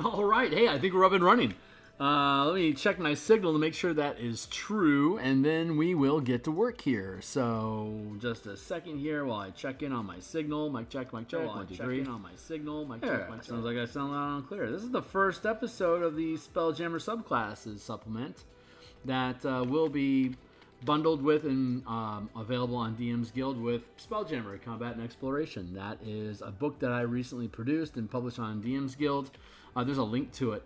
All right. Hey, I think we're up and running. Let me check my signal to make sure that is true, and then we will get to work here. So, just a second here while I check in on my signal. Mic check, mic check. 1, 2, 3. On my signal. Mic check, mic check. Sounds like I sound loud and clear. This is the first episode of the Spelljammer Subclasses supplement that will be bundled with and available on DMsGuild with Spelljammer Combat and Exploration. That is a book that I recently produced and published on DMsGuild. There's a link to it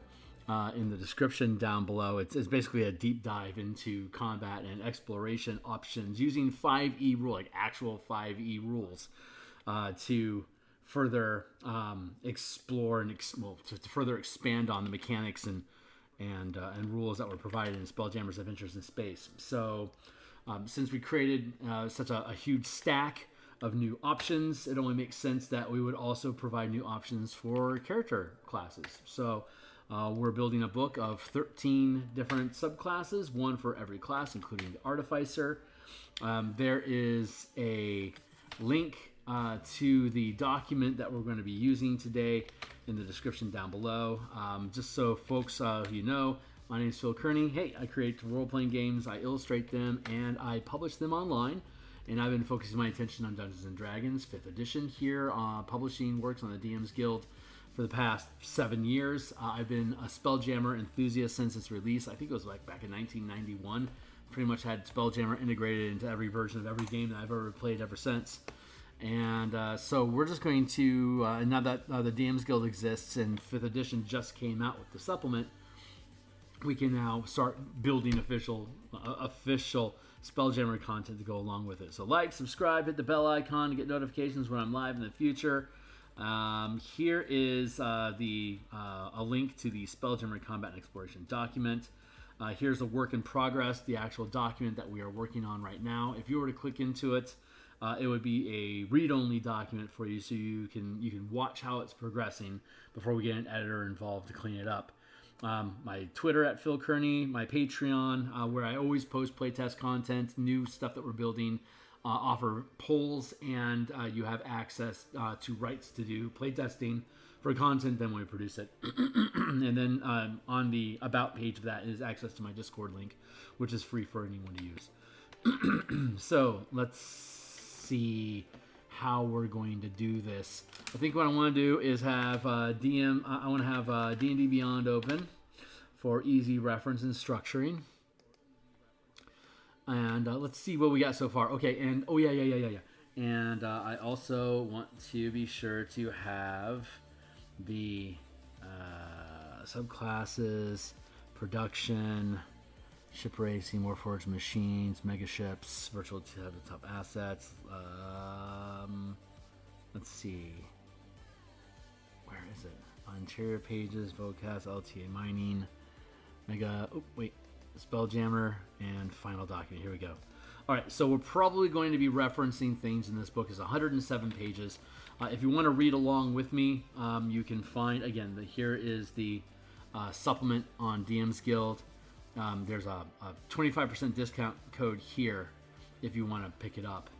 in the description down below. It's basically a deep dive into combat and exploration options using 5e rule, like actual 5e rules, to further explore and to further expand on the mechanics and rules that were provided in Spelljammer's Adventures in Space. So, since we created such a huge stack of new options, it only makes sense that we would also provide new options for character classes. So, we're building a book of 13 different subclasses, one for every class, including the Artificer. There is a link to the document that we're going to be using today in the description down below. Just so folks you know, my name is Phil Kearney. Hey, I create role-playing games, I illustrate them, and I publish them online. And I've been focusing my attention on Dungeons & Dragons 5th edition here, publishing works on the DMsGuild for the past 7 years. I've been a Spelljammer enthusiast since its release. I think it was like back in 1991. Pretty much had Spelljammer integrated into every version of every game that I've ever played ever since. And so we're just going to, now that the DMsGuild exists and 5th edition just came out with the supplement, we can now start building official Spelljammer content to go along with it. So like, subscribe, hit the bell icon to get notifications when I'm live in the future. Here is a link to the Spelljammer Combat and Exploration document. Here's a work in progress, the actual document that we are working on right now. If you were to click into it, it would be a read-only document for you, so you can watch how it's progressing before we get an editor involved to clean it up. My Twitter at Phil Kearney, my Patreon, where I always post playtest content, new stuff that we're building, offer polls, and you have access to rights to do playtesting for content then when we produce it. And then on the About page of that is access to my Discord link, which is free for anyone to use. So let's see how we're going to do this. I think what I want to do is have I want to have D&D Beyond open for easy reference and structuring. And let's see what we got so far. Okay, and oh yeah. And I also want to be sure to have the subclasses, production, ship racing, warforged machines, mega ships, virtual tabletop assets. Let's see. Where is it? Interior pages, vocast, LTA mining, mega. Oh wait, Spelljammer and final document. Here we go. All right, so we're probably going to be referencing things in this book. It's 107 pages. If you want to read along with me, you can find again. Here is the supplement on DMsGuild. There's a 25% discount code here if you want to pick it up.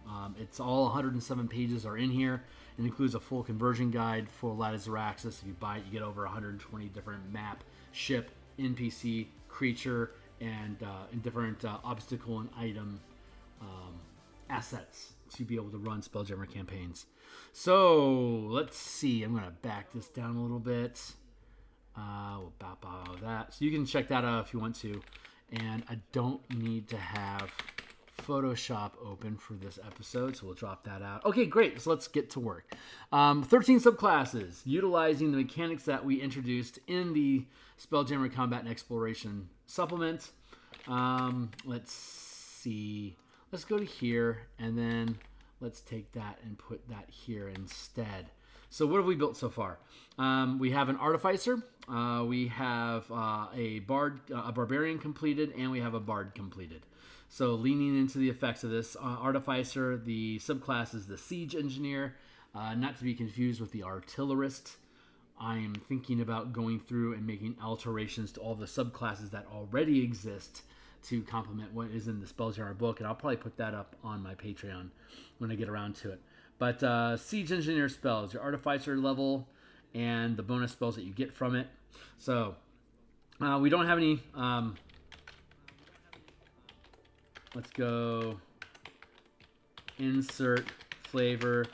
It's all 107 pages are in here. It includes a full conversion guide, full Lattice Zeraxis. If you buy it, you get over 120 different map, ship, NPC, creature, and different obstacle and item assets to be able to run Spelljammer campaigns. So let's see. I'm going to back this down a little bit. We'll bop all of that. So you can check that out if you want to. And I don't need to have Photoshop open for this episode, so we'll drop that out. Okay, great. So let's get to work. 13 subclasses, utilizing the mechanics that we introduced in the Spelljammer Combat and Exploration supplement. Let's see. Let's go to here, and then let's take that and put that here instead. So what have we built so far? We have an Artificer, we have a Barbarian completed, and we have a Bard completed. So leaning into the effects of this, Artificer, the subclass is the Siege Engineer, not to be confused with the Artillerist. I am thinking about going through and making alterations to all the subclasses that already exist to complement what is in the Spelljammer book, and I'll probably put that up on my Patreon when I get around to it. But Siege Engineer spells, your Artificer level, and the bonus spells that you get from it. So we don't have any. Let's go insert flavor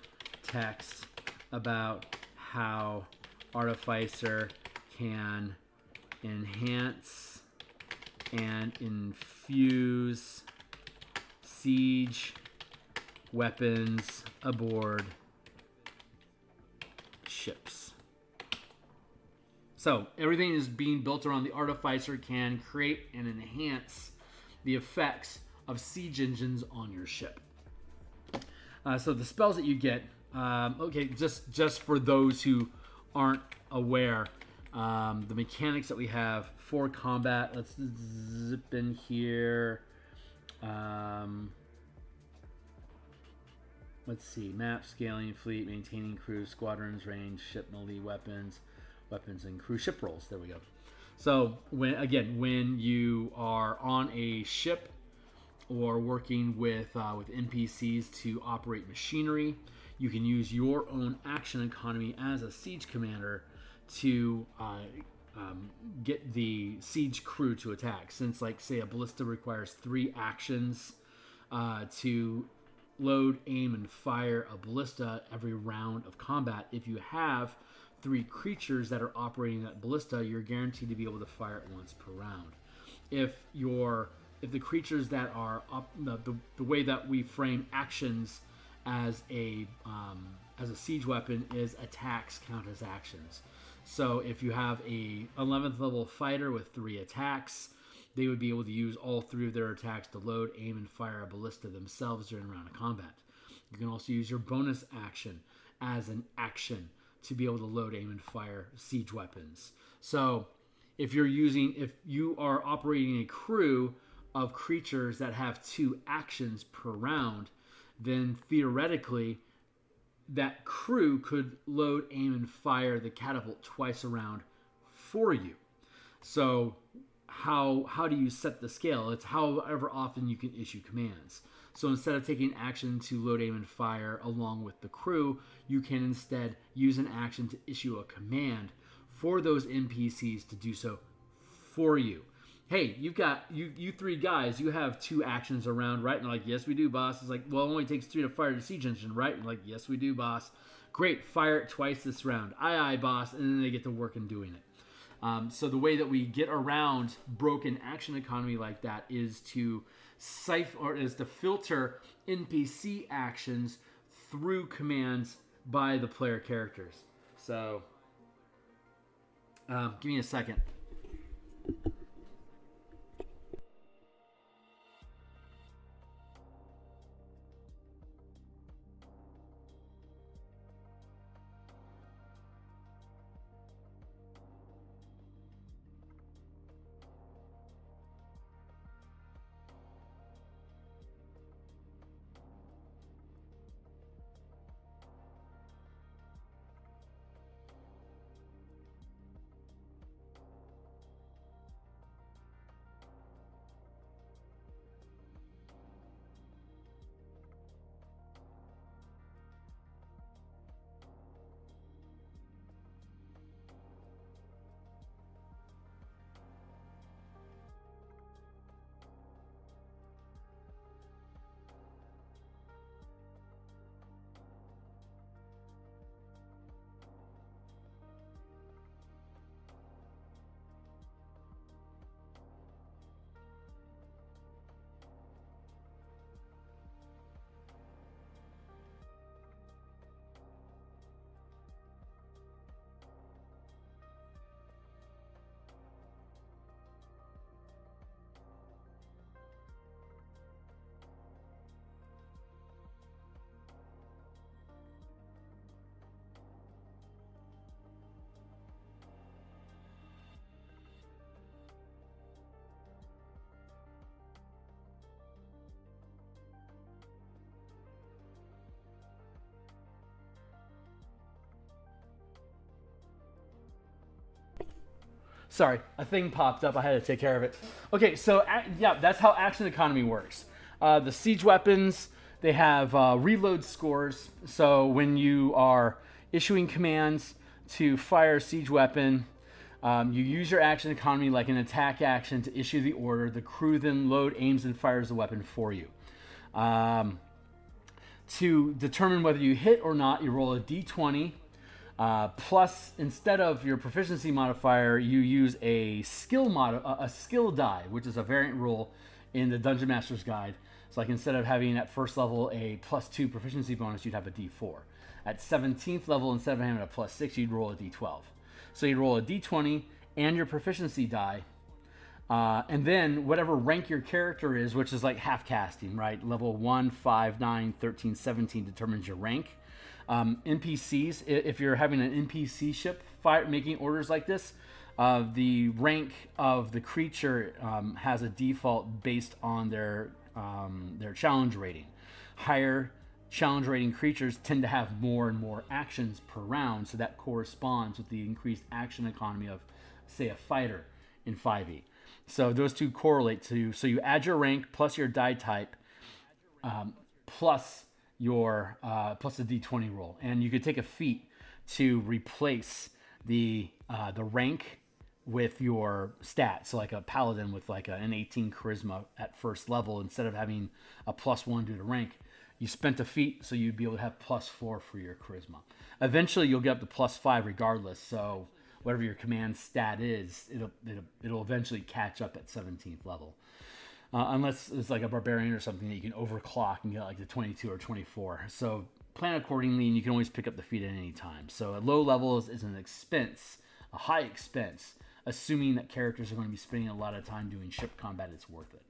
text about how Artificer can enhance and infuse siege weapons aboard ships. So everything is being built around the Artificer can create and enhance the effects of siege engines on your ship. So the spells that you get, okay, just for those who aren't aware, the mechanics that we have for combat. Let's zip in here. Let's see, map, scaling, fleet, maintaining crew, squadrons, range, ship melee weapons, and crew ship rolls. There we go. So when you are on a ship or working with NPCs to operate machinery, you can use your own action economy as a siege commander to get the siege crew to attack. Since, like, say, a ballista requires 3 actions to load, aim, and fire a ballista every round of combat. If you have 3 creatures that are operating that ballista, you're guaranteed to be able to fire it once per round. If the creatures that are up, the way that we frame actions as a siege weapon is attacks count as actions. So if you have a 11th level fighter with 3 attacks, they would be able to use all 3 of their attacks to load, aim, and fire a ballista themselves during a round of combat. You can also use your bonus action as an action to be able to load, aim, and fire siege weapons. So if you are operating a crew of creatures that have 2 actions per round, then theoretically that crew could load, aim, and fire the catapult twice a round for you. So how do you set the scale? It's however often you can issue commands. So instead of taking action to load, aim, and fire along with the crew, you can instead use an action to issue a command for those NPCs to do so for you. Hey, you've got you 3 guys, you have 2 actions around, right? And they're like, yes, we do, boss. It's like, well, it only takes 3 to fire the siege engine, right? And like, yes, we do, boss. Great, fire it twice this round. Aye, aye, boss. And then they get to work in doing it. So the way that we get around broken action economy like that is to filter NPC actions through commands by the player characters. So give me a second. Sorry, a thing popped up. I had to take care of it. Okay, so yeah, that's how action economy works. The siege weapons, they have reload scores. So when you are issuing commands to fire a siege weapon, You use your action economy like an attack action to issue the order. The crew then load, aims, and fires the weapon for you. To determine whether you hit or not, you roll a d20. Plus, instead of your proficiency modifier, you use a skill die, which is a variant rule in the Dungeon Master's Guide. So, like, instead of having at first level a +2 proficiency bonus, you'd have a d4. At 17th level, instead of having a +6, you'd roll a d12. So you'd roll a d20 and your proficiency die. And then whatever rank your character is, which is like half casting, right? Level 1, 5, 9, 13, 17 determines your rank. NPCs, if you're having an NPC ship making orders like this, the rank of the creature has a default based on their challenge rating. Higher challenge rating creatures tend to have more and more actions per round, so that corresponds with the increased action economy of, say, a fighter in 5e. So those two correlate to, so you add your rank plus your die type plus your plus the d20 roll, and you could take a feat to replace the rank with your stat. So like a paladin with like an 18 charisma at first level, instead of having a +1 due to rank, you spent a feat, so you'd be able to have +4 for your charisma. Eventually, you'll get up to +5 regardless. So whatever your command stat is, it'll eventually catch up at 17th level. Unless it's like a barbarian or something that you can overclock and get like the 22 or 24. So plan accordingly, and you can always pick up the feat at any time. So at low levels is an expense, a high expense. Assuming that characters are going to be spending a lot of time doing ship combat, it's worth it.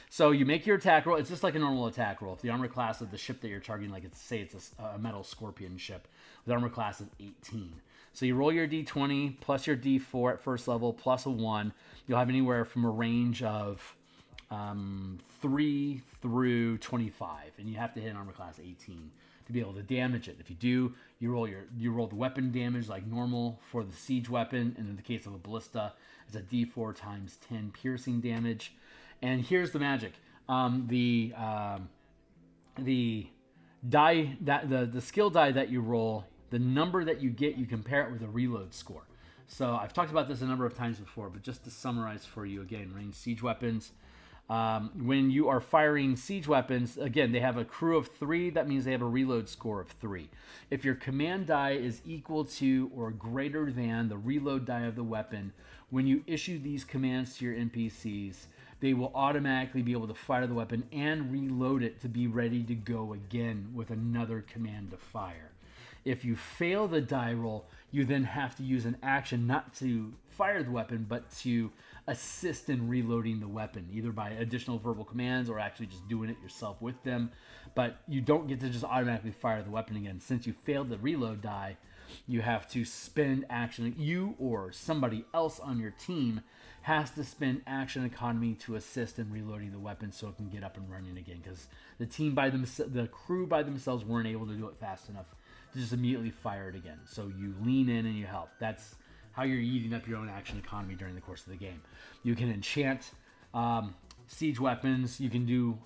So you make your attack roll. It's just like a normal attack roll. If the armor class of the ship that you're targeting, like say it's a metal scorpion ship, the armor class is 18. So you roll your d20 plus your d4 at first level plus a 1. You'll have anywhere from a range of 3 through 25, and you have to hit an armor class 18 to be able to damage it. If you do, you roll the weapon damage like normal for the siege weapon, and in the case of a ballista, it's a d4 times 10 piercing damage. And here's the magic: the die that the skill die that you roll, the number that you get, you compare it with a reload score. So I've talked about this a number of times before, but just to summarize for you again, ranged siege weapons. When you are firing siege weapons, again, they have a crew of 3. That means they have a reload score of 3. If your command die is equal to or greater than the reload die of the weapon, when you issue these commands to your NPCs, they will automatically be able to fire the weapon and reload it to be ready to go again with another command to fire. If you fail the die roll, you then have to use an action not to fire the weapon, but to assist in reloading the weapon, either by additional verbal commands or actually just doing it yourself with them. But you don't get to just automatically fire the weapon again. Since you failed the reload die, you have to spend action. You or somebody else on your team has to spend action economy to assist in reloading the weapon so it can get up and running again, because the crew by themselves weren't able to do it fast enough to just immediately fire it again. So you lean in and you help. That's how you're eating up your own action economy during the course of the game. You can enchant siege weapons. You can do,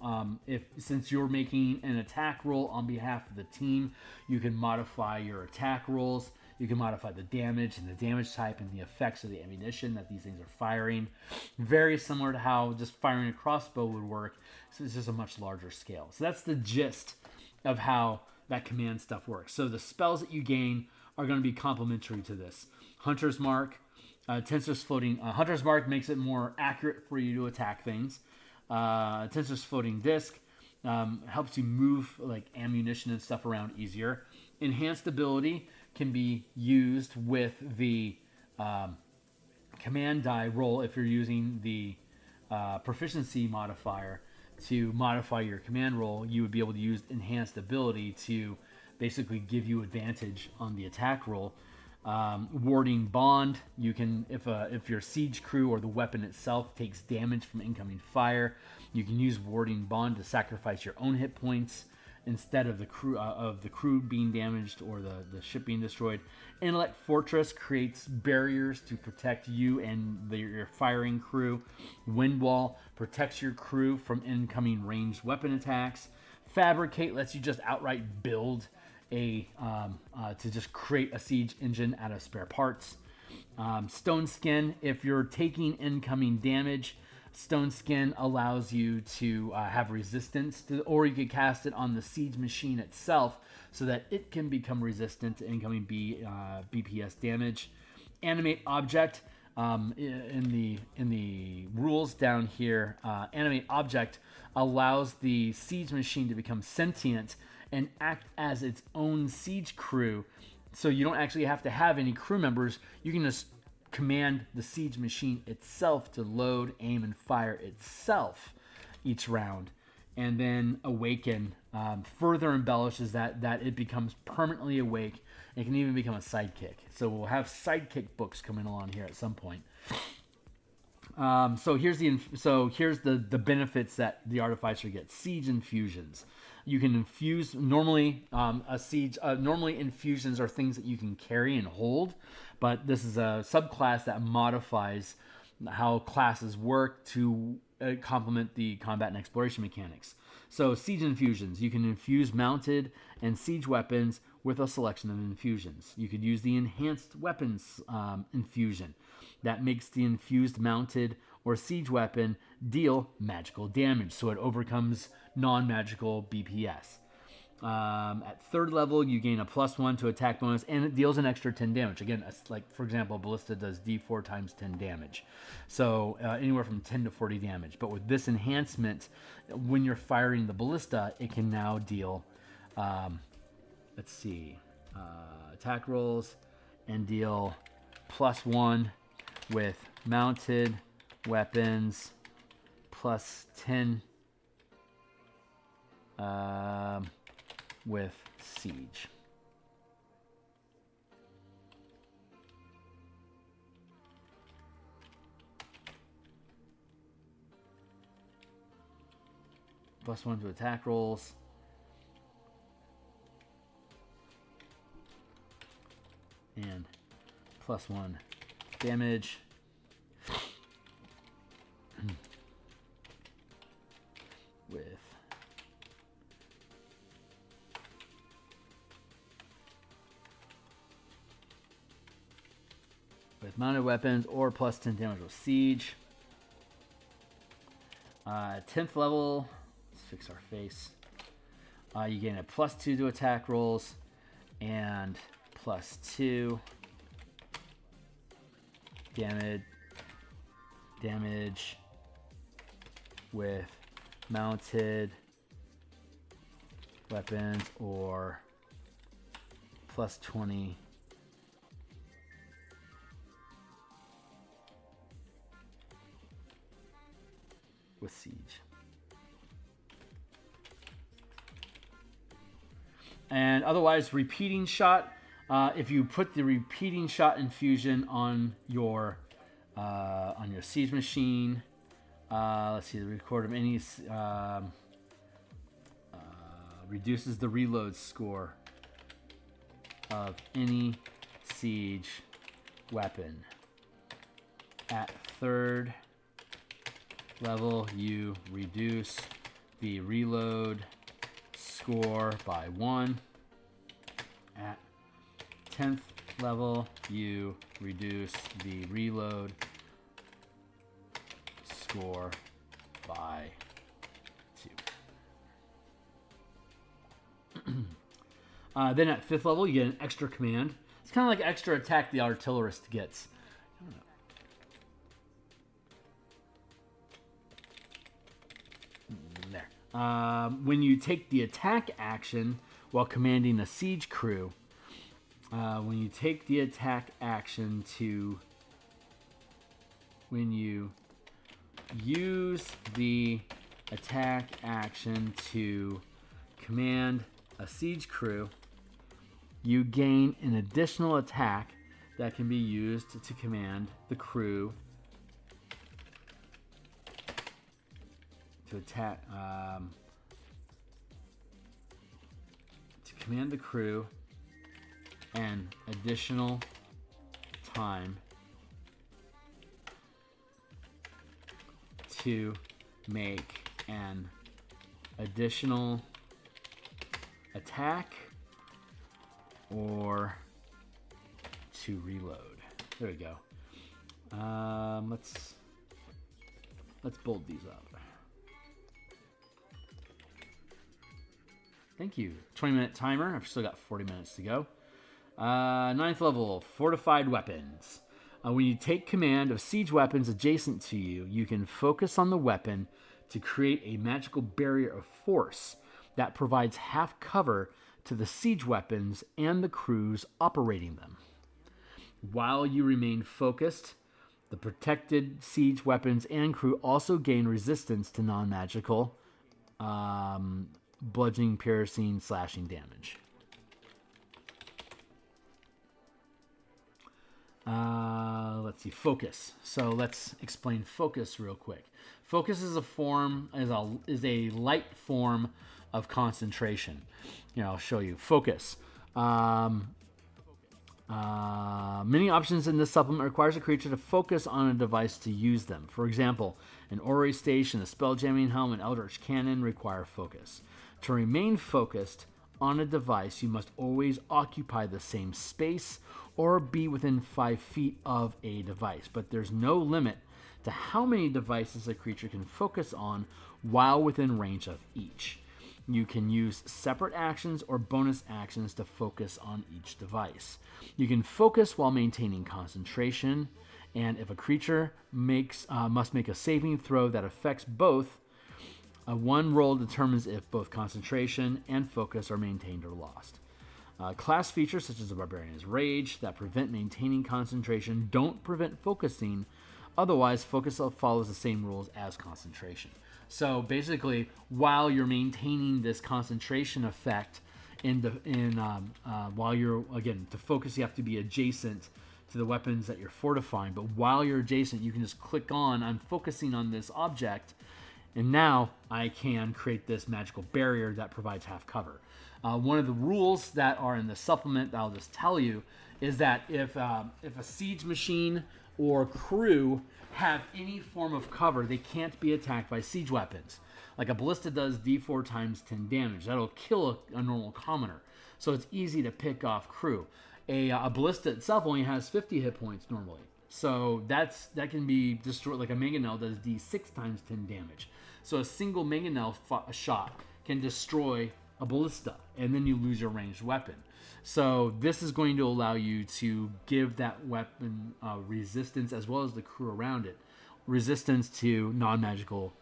since you're making an attack roll on behalf of the team, you can modify your attack rolls. You can modify the damage and the damage type and the effects of the ammunition that these things are firing. Very similar to how just firing a crossbow would work. So it's just a much larger scale. So that's the gist of how that command stuff works. So the spells that you gain are going to be complementary to this. Hunter's Mark, Tensor's Floating. Hunter's Mark makes it more accurate for you to attack things. Tensor's Floating Disc helps you move like ammunition and stuff around easier. Enhanced ability can be used with the command die roll if you're using the proficiency modifier to modify your command roll. You would be able to use enhanced ability to basically give you advantage on the attack roll. Warding Bond, you can, if your siege crew or the weapon itself takes damage from incoming fire, you can use Warding Bond to sacrifice your own hit points instead of the crew being damaged or the ship being destroyed. Intellect Fortress creates barriers to protect you and your firing crew. Wind Wall protects your crew from incoming ranged weapon attacks. Fabricate lets you just outright build to just create a siege engine out of spare parts. Stone Skin, if you're taking incoming damage, Stone Skin allows you to have resistance to, or you can cast it on the siege machine itself so that it can become resistant to incoming BPS damage. Animate Object, in the rules down here, Animate Object allows the siege machine to become sentient and act as its own siege crew. So you don't actually have to have any crew members. You can just command the siege machine itself to load, aim, and fire itself each round. And then Awaken further embellishes that it becomes permanently awake. It can even become a sidekick. So we'll have sidekick books coming along here at some point. So here's the benefits that the Artificer gets. Siege infusions. You can infuse normally normally infusions are things that you can carry and hold, but this is a subclass that modifies how classes work to complement the combat and exploration mechanics. So siege infusions, you can infuse mounted and siege weapons with a selection of infusions. You could use the enhanced weapons infusion that makes the infused mounted or siege weapon deal magical damage, so it overcomes non-magical BPS. At third level, you gain a +1 to attack bonus, and it deals an extra 10 damage. Again, like for example, Ballista does D4 times 10 damage, so anywhere from 10 to 40 damage. But with this enhancement, when you're firing the Ballista, it can now deal, let's see, attack rolls and deal +1 with mounted weapons, +10 with siege. +1 to attack rolls. And +1 damage. with mounted weapons, or +10 damage with siege. 10th level, let's fix our face. You gain a +2 to attack rolls and +2 damage with mounted weapons, or +20 with siege. And otherwise, repeating shot. If you put the repeating shot infusion on your siege machine, let's see, the record of any reduces the reload score of any siege weapon. At 3rd level, you reduce the reload score by 1. At 10th level, you reduce the reload score by 2. Then at 5th level, you get an extra command. It's kind of like extra attack the artillerist gets. I don't know. There. When you take the attack action while commanding a siege crew, when you use the attack action to command a siege crew, you gain an additional attack that can be used to command the crew to attack an additional time to make an additional attack or to reload. There we go. Let's bold these up. Thank you. 20-minute timer. I've still got 40 minutes to go. 9th level, fortified weapons. When you take command of siege weapons adjacent to you, you can focus on the weapon to create a magical barrier of force that provides half cover to the siege weapons and the crews operating them. While you remain focused, the protected siege weapons and crew also gain resistance to non-magical bludgeoning, piercing, slashing damage. Let's see, focus. So let's explain focus real quick. Focus is a light form of concentration. I'll show you. Focus. Many options in this supplement requires a creature to focus on a device to use them. For example, an orrery station, a spelljamming helm, and eldritch cannon require focus. To remain focused on a device, you must always occupy the same space or be within 5 feet of a device, but there's no limit to how many devices a creature can focus on while within range of each. You can use separate actions or bonus actions to focus on each device. You can focus while maintaining concentration, and if a creature must make a saving throw that affects both, one roll determines if both concentration and focus are maintained or lost. Class features such as the Barbarian's Rage that prevent maintaining concentration don't prevent focusing. Otherwise, focus follows the same rules as concentration. So basically, while you're maintaining this concentration effect, while you're, again, to focus, you have to be adjacent to the weapons that you're fortifying. But while you're adjacent, you can just click on, I'm focusing on this object, and now I can create this magical barrier that provides half cover. One of the rules that are in the supplement that I'll just tell you is that if a siege machine or crew have any form of cover, they can't be attacked by siege weapons. Like a ballista does d4 times 10 damage. That'll kill a normal commoner. So it's easy to pick off crew. A ballista itself only has 50 hit points normally. So that can be destroyed. Like a mangonel does d6 times 10 damage. So a single mangonel shot can destroy a ballista, and then you lose your ranged weapon. So this is going to allow you to give that weapon resistance, as well as the crew around it, resistance to non-magical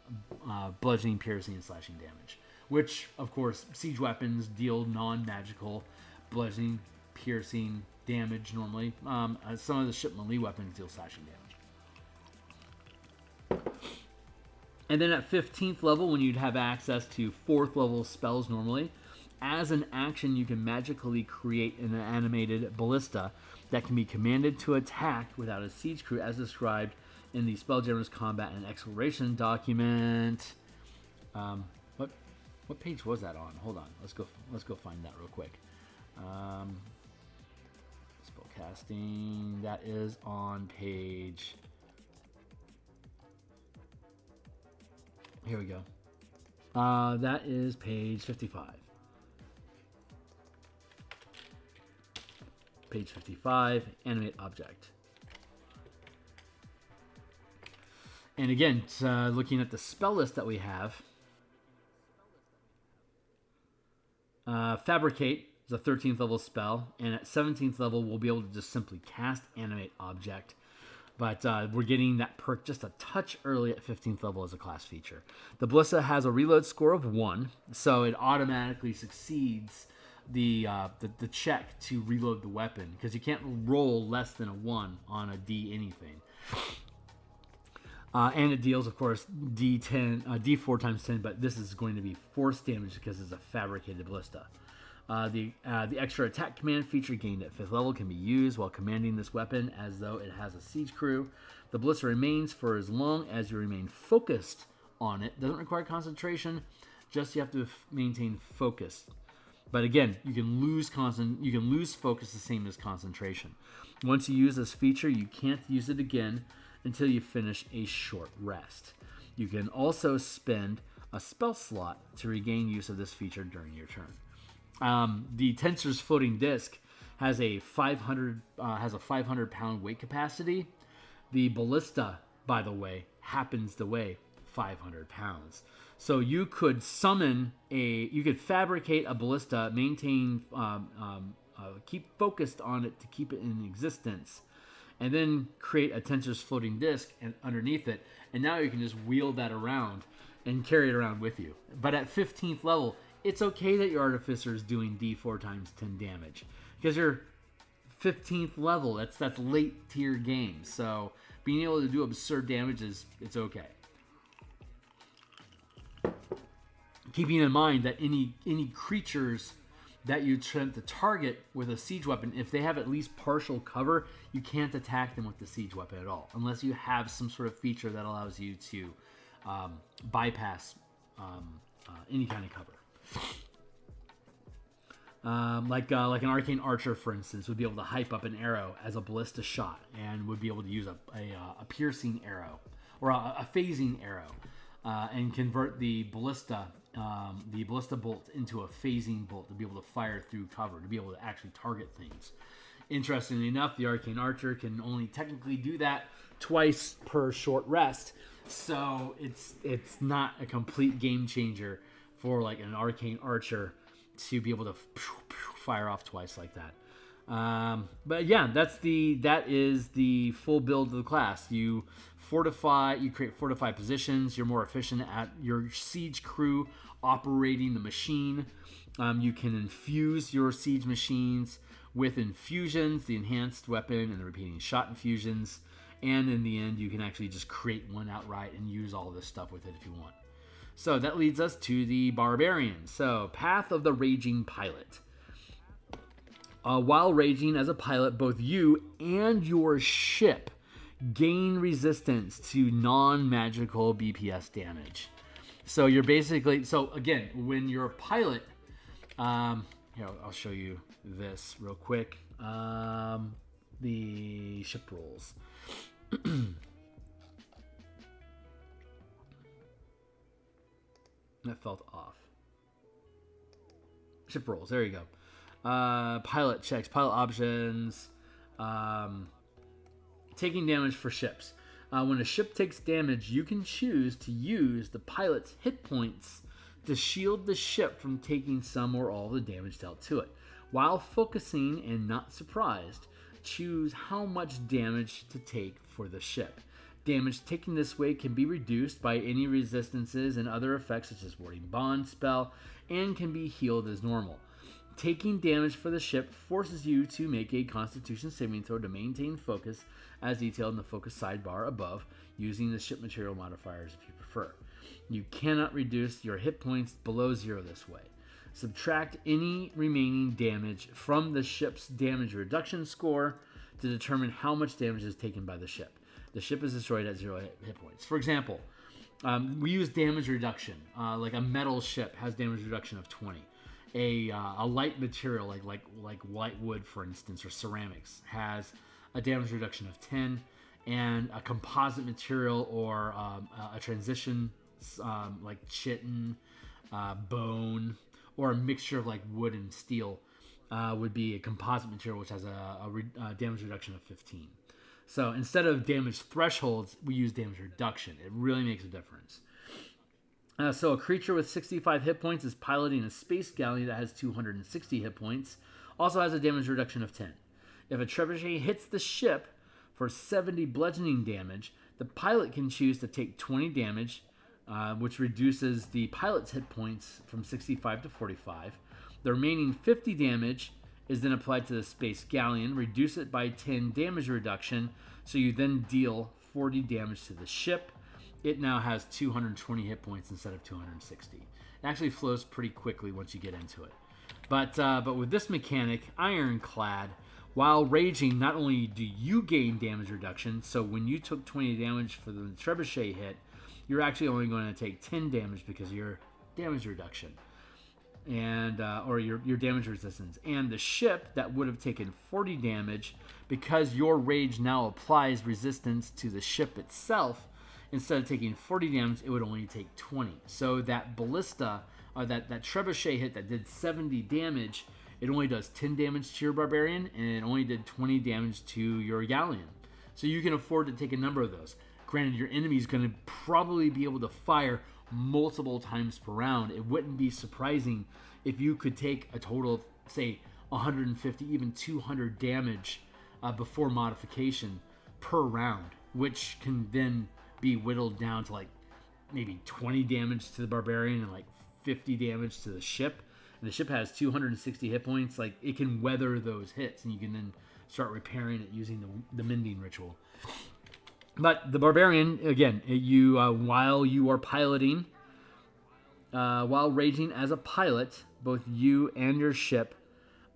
bludgeoning, piercing, and slashing damage. Which, of course, siege weapons deal non-magical bludgeoning, piercing damage normally. Some of the shipment melee weapons deal slashing damage. And then at 15th level, when you'd have access to 4th level spells normally, as an action, you can magically create an animated ballista that can be commanded to attack without a siege crew, as described in the Spelljammer's Combat and Exploration document. What page was that on? Hold on, let's go find that real quick. Spellcasting. That is on page. Here we go. That is page 55. Page 55, animate object. And again, looking at the spell list that we have, Fabricate is a 13th level spell, and at 17th level, we'll be able to just simply cast animate object. But we're getting that perk just a touch early at 15th level as a class feature. The Ballista has a reload score of 1, so it automatically succeeds the check to reload the weapon, because you can't roll less than a 1 on a D anything. And it deals, of course, D4 times 10, but this is going to be force damage because it's a fabricated ballista. The extra attack command feature gained at 5th level can be used while commanding this weapon as though it has a siege crew. The ballista remains for as long as you remain focused on it. Doesn't require concentration, just you have to maintain focus. But again, you can lose focus the same as concentration. Once you use this feature, you can't use it again until you finish a short rest. You can also spend a spell slot to regain use of this feature during your turn. The Tensor's Floating Disc has a 500-pound weight capacity. The ballista, by the way, happens to weigh 500 pounds. So you could you could fabricate a ballista, keep focused on it to keep it in existence, and then create a tensor's floating disk and underneath it, and now you can just wheel that around and carry it around with you. But at 15th level, it's okay that your artificer is doing D4 times 10 damage because you're 15th level. That's late tier game. So being able to do absurd damage it's okay. Keeping in mind that any creatures that you attempt to target with a siege weapon, if they have at least partial cover, you can't attack them with the siege weapon at all, unless you have some sort of feature that allows you to bypass any kind of cover. Like an arcane archer, for instance, would be able to hype up an arrow as a ballista shot, and would be able to use a piercing arrow or a phasing arrow, and convert the ballista bolt into a phasing bolt to be able to fire through cover, to be able to actually target things. Interestingly enough, the arcane archer can only technically do that twice per short rest, so it's not a complete game changer for like an arcane archer to be able to fire off twice like that. But yeah, that is the full build of the class. You create fortified positions. You're more efficient at your siege crew operating the machine. You can infuse your siege machines with infusions, the enhanced weapon and the repeating shot infusions. And in the end, you can actually just create one outright and use all this stuff with it if you want. So that leads us to the Barbarian. So, Path of the Raging Pilot. While raging as a pilot, both you and your ship gain resistance to non-magical BPS damage. So you're basically, again, when you're a pilot, here, I'll show you this real quick. The ship rules. That felt off. Ship rolls. There you go. Pilot checks. Pilot options. Taking damage for ships. When a ship takes damage, you can choose to use the pilot's hit points to shield the ship from taking some or all the damage dealt to it. While focusing and not surprised, choose how much damage to take for the ship. Damage taken this way can be reduced by any resistances and other effects such as Warding Bond spell, and can be healed as normal. Taking damage for the ship forces you to make a Constitution saving throw to maintain focus, as detailed in the focus sidebar above, using the ship material modifiers if you prefer. You cannot reduce your hit points below 0 this way. Subtract any remaining damage from the ship's damage reduction score to determine how much damage is taken by the ship. The ship is destroyed at 0 hit points. For example, we use damage reduction. Like a metal ship has damage reduction of 20. A light material like white wood, for instance, or ceramics has a damage reduction of 10, and a composite material or a transition like chitin, bone, or a mixture of like wood and steel would be a composite material which has a damage reduction of 15. So instead of damage thresholds, we use damage reduction. It really makes a difference. So a creature with 65 hit points is piloting a space galleon that has 260 hit points. Also has a damage reduction of 10. If a trebuchet hits the ship for 70 bludgeoning damage, the pilot can choose to take 20 damage, which reduces the pilot's hit points from 65 to 45. The remaining 50 damage is then applied to the space galleon, reduce it by 10 damage reduction, so you then deal 40 damage to the ship. It now has 220 hit points instead of 260. It actually flows pretty quickly once you get into it. But with this mechanic, Ironclad, while raging, not only do you gain damage reduction, so when you took 20 damage for the trebuchet hit, you're actually only going to take 10 damage because of your damage reduction, and or your damage resistance. And the ship that would have taken 40 damage, because your rage now applies resistance to the ship itself, instead of taking 40 damage, it would only take 20. So that ballista, or that trebuchet hit that did 70 damage, it only does 10 damage to your barbarian, and it only did 20 damage to your galleon. So you can afford to take a number of those. Granted, your enemy is going to probably be able to fire multiple times per round. It wouldn't be surprising if you could take a total of, say, 150, even 200 damage before modification per round, which can then be whittled down to like maybe 20 damage to the barbarian and like 50 damage to the ship. And the ship has 260 hit points. Like, it can weather those hits, and you can then start repairing it using the mending ritual. But the barbarian, again, while you are piloting, while raging as a pilot, both you and your ship,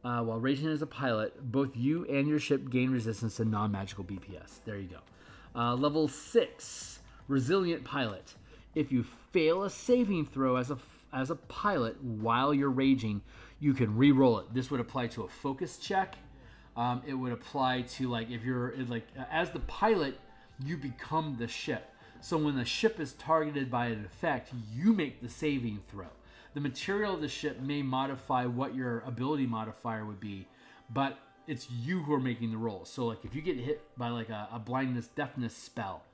while raging as a pilot, both you and your ship gain resistance to non-magical BPS. There you go. Level 6, Resilient Pilot. If you fail a saving throw as a pilot while you're raging, you can re-roll it. This would apply to a focus check. It would apply to, like, if you're like as the pilot, you become the ship. So when the ship is targeted by an effect, you make the saving throw. The material of the ship may modify what your ability modifier would be, but it's you who are making the roll. So like if you get hit by like a blindness, deafness spell,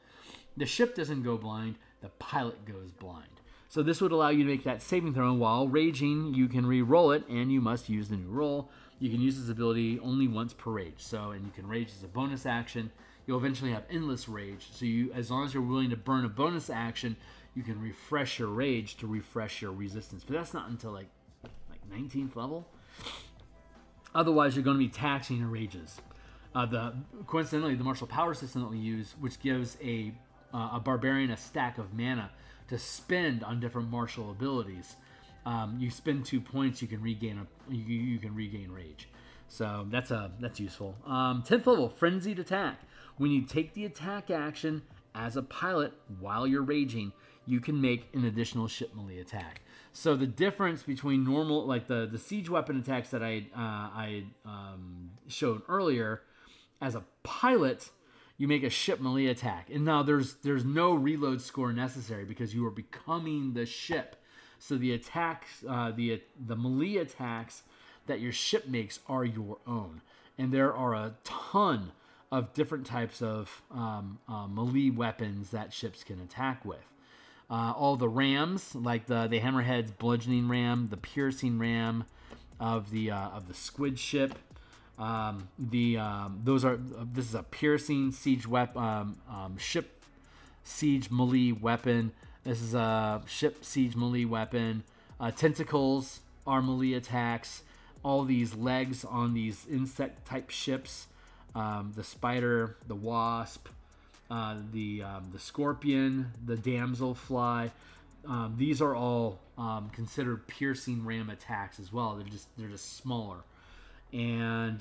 the ship doesn't go blind, the pilot goes blind. So this would allow you to make that saving throw. While raging, you can re-roll it, and you must use the new roll. You can use this ability only once per rage. And you can rage as a bonus action. You'll eventually have endless rage. So as long as you're willing to burn a bonus action, you can refresh your rage to refresh your resistance. But that's not until like 19th level. Otherwise, you're going to be taxing your rages. Coincidentally, the martial power system that we use, which gives a barbarian a stack of mana to spend on different martial abilities. You spend 2 points, you can regain rage. So that's useful. 10th level, Frenzied Attack. When you take the attack action as a pilot while you're raging, you can make an additional ship melee attack. So the difference between normal, like the siege weapon attacks that I showed earlier, as a pilot, you make a ship melee attack. And now there's no reload score necessary because you are becoming the ship. So the attacks, the melee attacks that your ship makes are your own. And there are a ton of different types of melee weapons that ships can attack with. All the rams, like the hammerhead's bludgeoning ram, the piercing ram of the squid ship. This is a piercing siege weapon, ship siege melee weapon. This is a ship siege melee weapon. Tentacles are melee attacks. All these legs on these insect type ships, the spider, the wasp, the scorpion, the damselfly. These are all considered piercing ram attacks as well. They're just smaller. And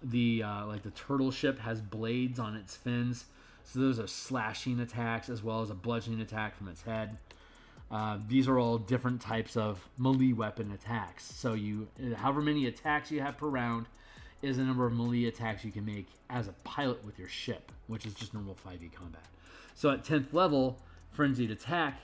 the turtle ship has blades on its fins, so those are slashing attacks as well as a bludgeoning attack from its head. These are all different types of melee weapon attacks. So however many attacks you have per round is the number of melee attacks you can make as a pilot with your ship, which is just normal 5e combat. So at 10th level, Frenzied Attack,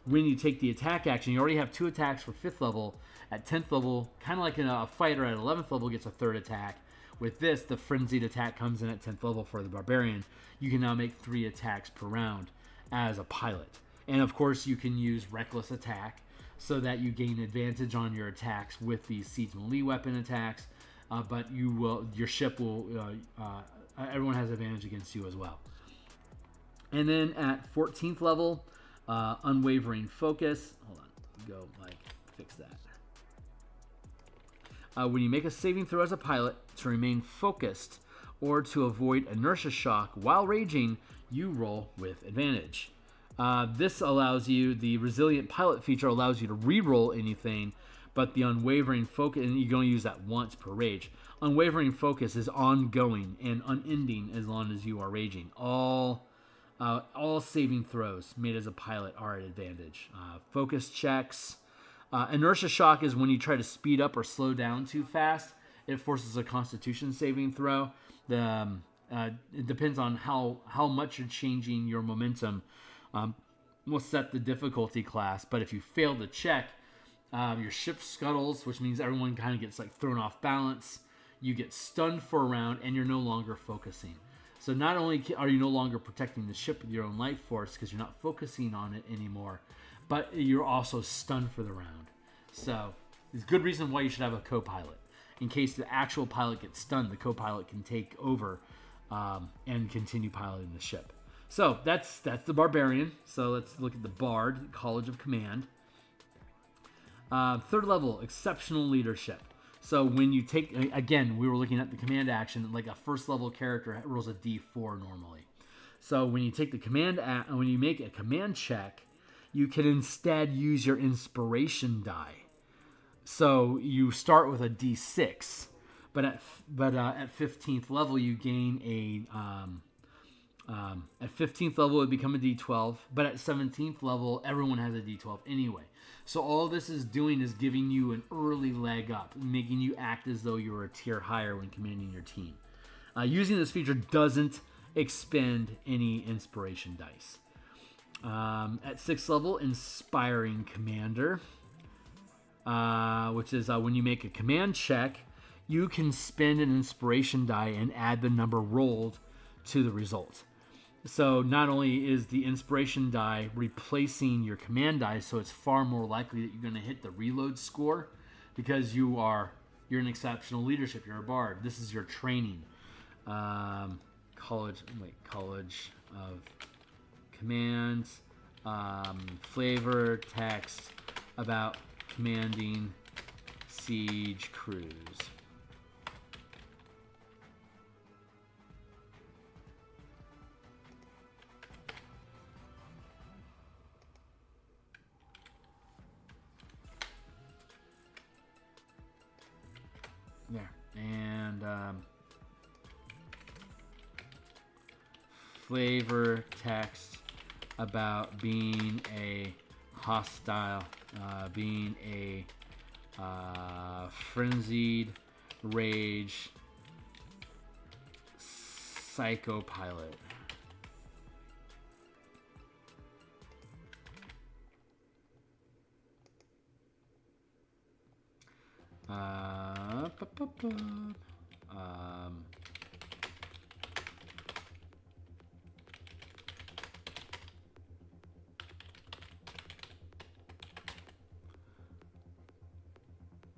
when you take the attack action, you already have 2 attacks for 5th level. At 10th level, kind of like a fighter at 11th level gets a 3rd attack. With this, the Frenzied Attack comes in at 10th level for the Barbarian. You can now make 3 attacks per round as a pilot. And of course, you can use Reckless Attack so that you gain advantage on your attacks with these siege melee weapon attacks. But your ship will, everyone has advantage against you as well. And then at 14th level, Unwavering Focus. Hold on, fix that. When you make a saving throw as a pilot to remain focused or to avoid inertia shock while raging, you roll with advantage. This allows you, the Resilient Pilot feature allows you to re-roll anything, but the Unwavering Focus, and you can only use that once per rage. Unwavering Focus is ongoing and unending as long as you are raging. All saving throws made as a pilot are at advantage. Focus checks. Inertia shock is when you try to speed up or slow down too fast. It forces a Constitution saving throw. It depends on how much you're changing your momentum. Will set the difficulty class, but if you fail the check, Your ship scuttles, which means everyone kind of gets like thrown off balance. You get stunned for a round, and you're no longer focusing. So not only are you no longer protecting the ship with your own life force because you're not focusing on it anymore, but you're also stunned for the round. So there's good reason why you should have a co-pilot. In case the actual pilot gets stunned, the co-pilot can take over and continue piloting the ship. So that's the Barbarian. So let's look at the Bard, College of Command. Third level, Exceptional Leadership. So when you take, again, we were looking at the command action, like a first level character rolls a D4 normally. So when you take the command, when you make a command check, you can instead use your inspiration die. So you start with a D6, but at 15th level you gain at 15th level it would become a D12, but at 17th level everyone has a D12 anyway. So all this is doing is giving you an early leg up, making you act as though you were a tier higher when commanding your team. Using this feature doesn't expend any inspiration dice. At 6th level, Inspiring Commander, which is when you make a command check, you can spend an inspiration die and add the number rolled to the result. So not only is the inspiration die replacing your command die, so it's far more likely that you're going to hit the reload score because you're an exceptional leadership. You're a bard. This is your training. College of Commands, flavor text about commanding siege crews. There. And flavor text about being a hostile, being a frenzied rage psychopilot.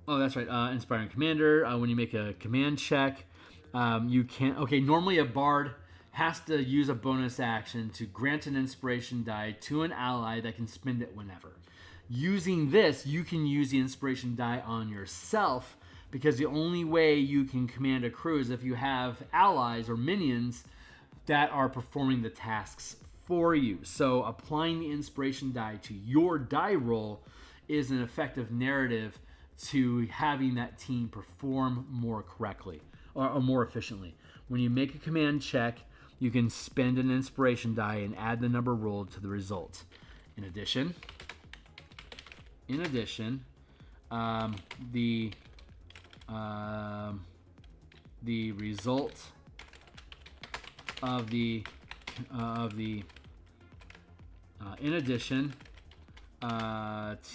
Oh, that's right. Inspiring Commander. When you make a command check, you can't. Okay, normally a bard has to use a bonus action to grant an inspiration die to an ally that can spend it whenever. Using this, you can use the inspiration die on yourself because the only way you can command a crew is if you have allies or minions that are performing the tasks for you. So applying the inspiration die to your die roll is an effective narrative to having that team perform more correctly or more efficiently. When you make a command check, you can spend an inspiration die and add the number rolled to the result. In addition, the result of the in addition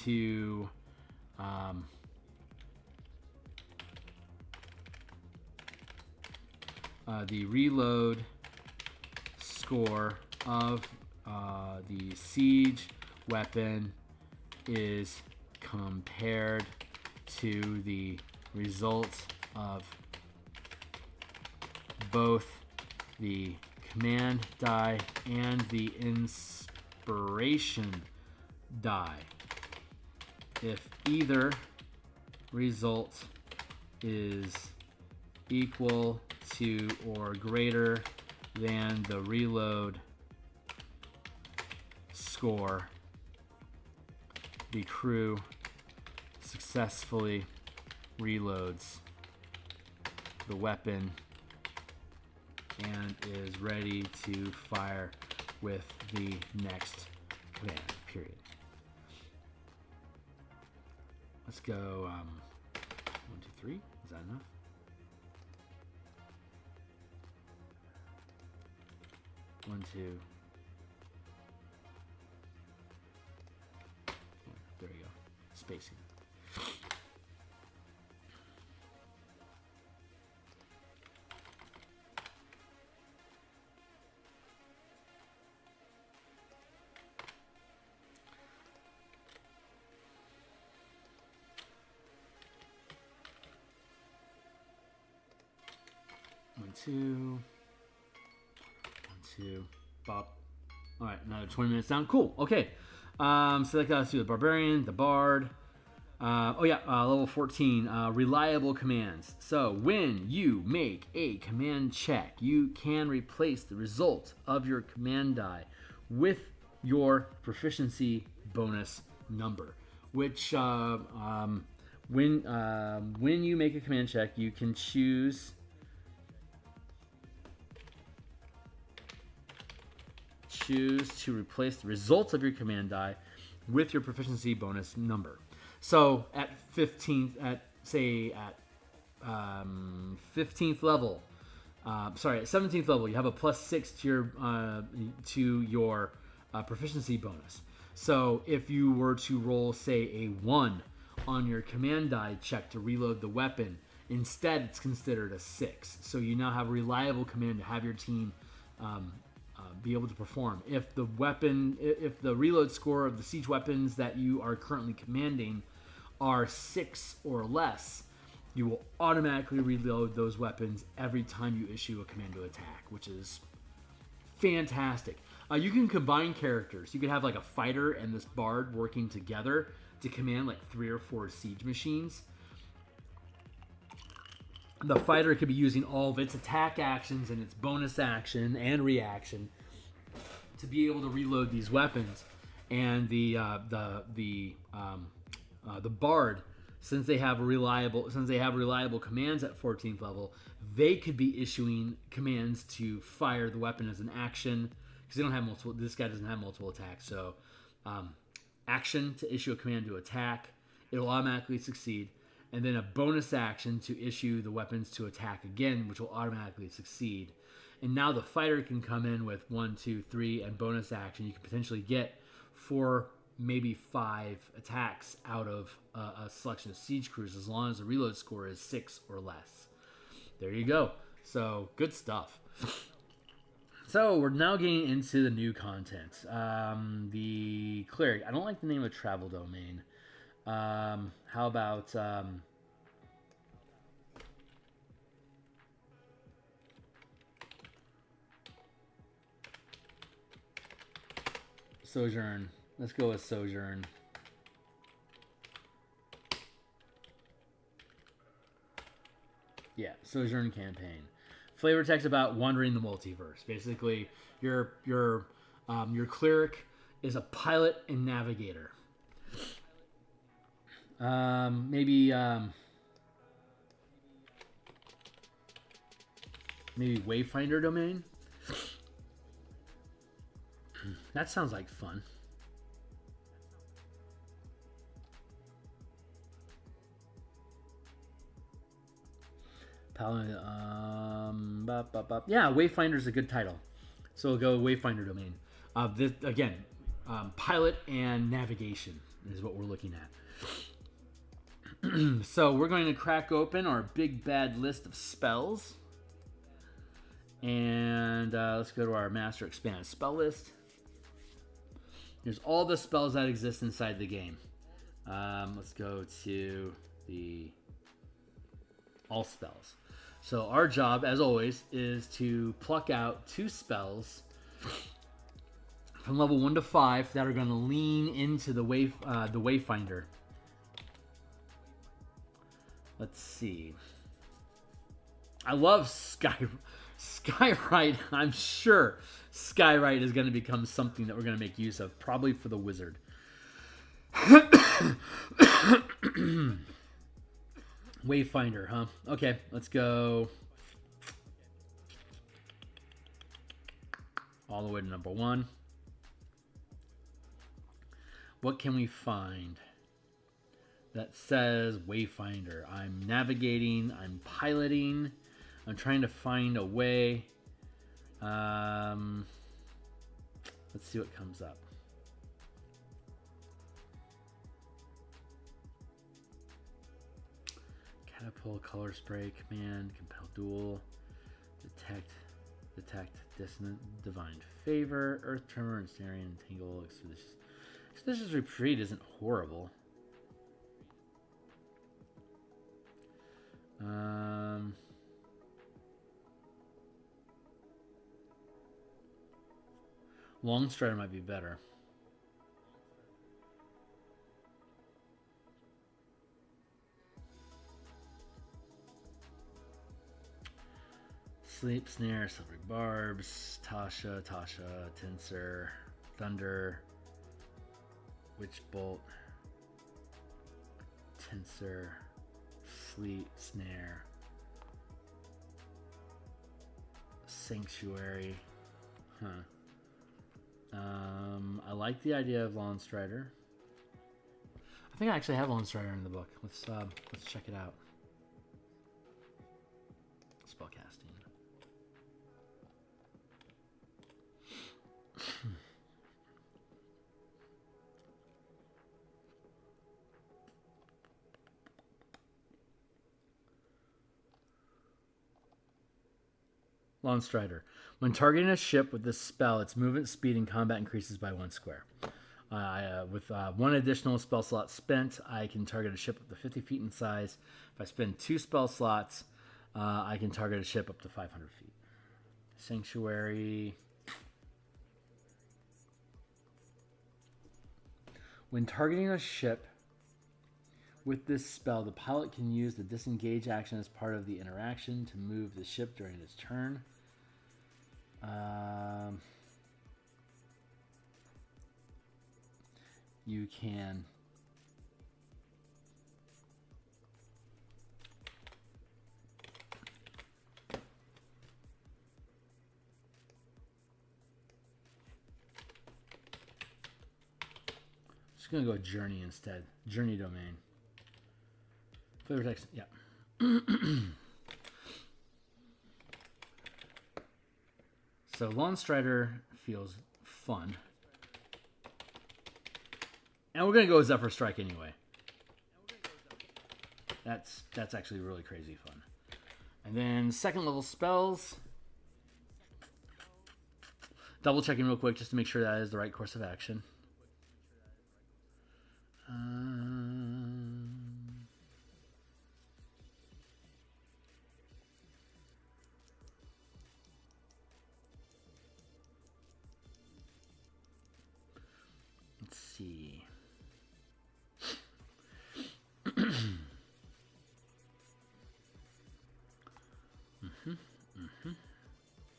to the reload score of the siege weapon is compared to the result of both the command die and the inspiration die. If either result is equal to or greater than the reload score, the crew successfully reloads the weapon and is ready to fire with the next command, period. Let's go 1, 2, 3. Is that enough? One, two. There you go. Spacing. 2. 1, 2. Bop. All right, another 20 minutes down. Cool. Okay. So that got us through the Barbarian, the Bard. Level 14, reliable commands. So when you make a command check, you can replace the result of your command die with your proficiency bonus number. Which when you make a command check, you can choose to replace the results of your command die with your proficiency bonus number. So at 15th level, at 17th level, you have a +6 to your proficiency bonus. So if you were to roll, say, a 1 on your command die check to reload the weapon, instead it's considered a 6. So you now have a reliable command to have your team be able to perform. If the reload score of the siege weapons that you are currently commanding are 6 or less, you will automatically reload those weapons every time you issue a command to attack, which is fantastic. You can combine characters. You could have like a fighter and this bard working together to command like 3 or 4 siege machines. The fighter could be using all of its attack actions and its bonus action and reaction to be able to reload these weapons. And the bard, since they have reliable commands at 14th level, they could be issuing commands to fire the weapon as an action, because they don't have multiple. This guy doesn't have multiple attacks, so action to issue a command to attack, it'll automatically succeed, and then a bonus action to issue the weapons to attack again, which will automatically succeed. And now the fighter can come in with 1, 2, 3, and bonus action. You can potentially get 4, maybe 5 attacks out of a selection of siege crews, as long as the reload score is 6 or less. There you go. So good stuff. So we're now getting into the new content. The cleric. I don't like the name of travel domain. How about Sojourn? Let's go with Sojourn. Yeah, Sojourn campaign. Flavor text about wandering the multiverse. Basically, your cleric is a pilot and navigator. Maybe Wayfinder domain. That sounds like fun. Yeah, Wayfinder's a good title. So we'll go Wayfinder domain. This again, pilot and navigation is what we're looking at. So we're going to crack open our big bad list of spells. And let's go to our master expanded spell list. Here's all the spells that exist inside the game. Let's go to the all spells. So our job, as always, is to pluck out 2 spells from level 1 to 5 that are going to lean into the Wayfinder. Let's see. I love Skywrite. I'm sure Skywrite is going to become something that we're going to make use of, probably for the wizard. Wayfinder, huh? Okay, let's go all the way to number 1. What can we find that says Wayfinder? I'm navigating, I'm piloting, I'm trying to find a way. Let's see what comes up. Catapult, color spray, command, compel duel, detect dissonant, divine favor, earth tremor, ensnaring, entangle, expeditious retreat isn't horrible. Long Strider might be better. Sleep, Snare, Silvery Barbs, Tasha, Tensor, Thunder, Witch Bolt, Tensor, Sleep, Snare, Sanctuary. I like the idea of Lawn Strider. I think I actually have Lawn Strider in the book. Let's check it out. Spellcasting. Lawn Strider. When targeting a ship with this spell, its movement speed and combat increases by 1 square. With 1 additional spell slot spent, I can target a ship up to 50 feet in size. If I spend 2 spell slots, I can target a ship up to 500 feet. Sanctuary. When targeting a ship with this spell, the pilot can use the disengage action as part of the interaction to move the ship during its turn. You can just gonna go journey instead. Journey domain. Flavor text, yeah. So Lawn Strider feels fun. And we're gonna go Zephyr Strike anyway. That's actually really crazy fun. And then second level spells. Double checking real quick just to make sure that is the right course of action. Let's see.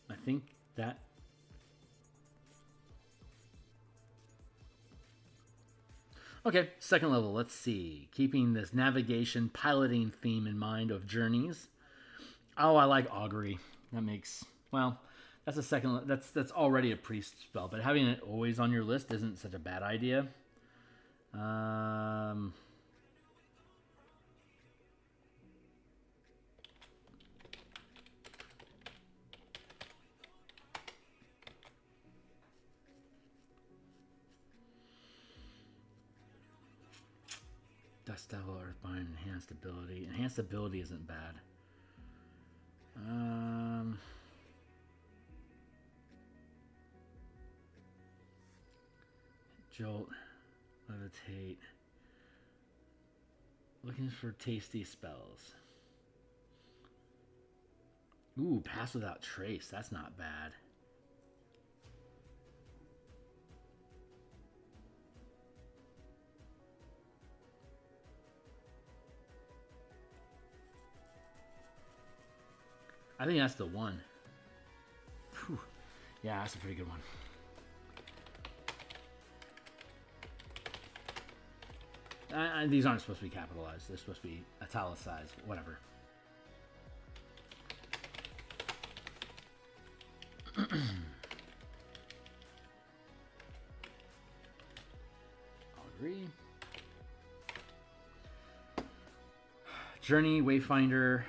I think that okay, second level, let's see. Keeping this navigation piloting theme in mind of journeys. Oh, I like augury. That makes, well, that's a second, that's already a priest spell, but having it always on your list isn't such a bad idea. Dust Devil, Earthbind, Enhanced Ability. Enhanced Ability isn't bad. Jolt, Levitate. Looking for tasty spells. Ooh, Pass Without Trace. That's not bad. I think that's the one. Whew. Yeah, that's a pretty good one. These aren't supposed to be capitalized. They're supposed to be italicized. Whatever. Agree. Journey, Wayfinder.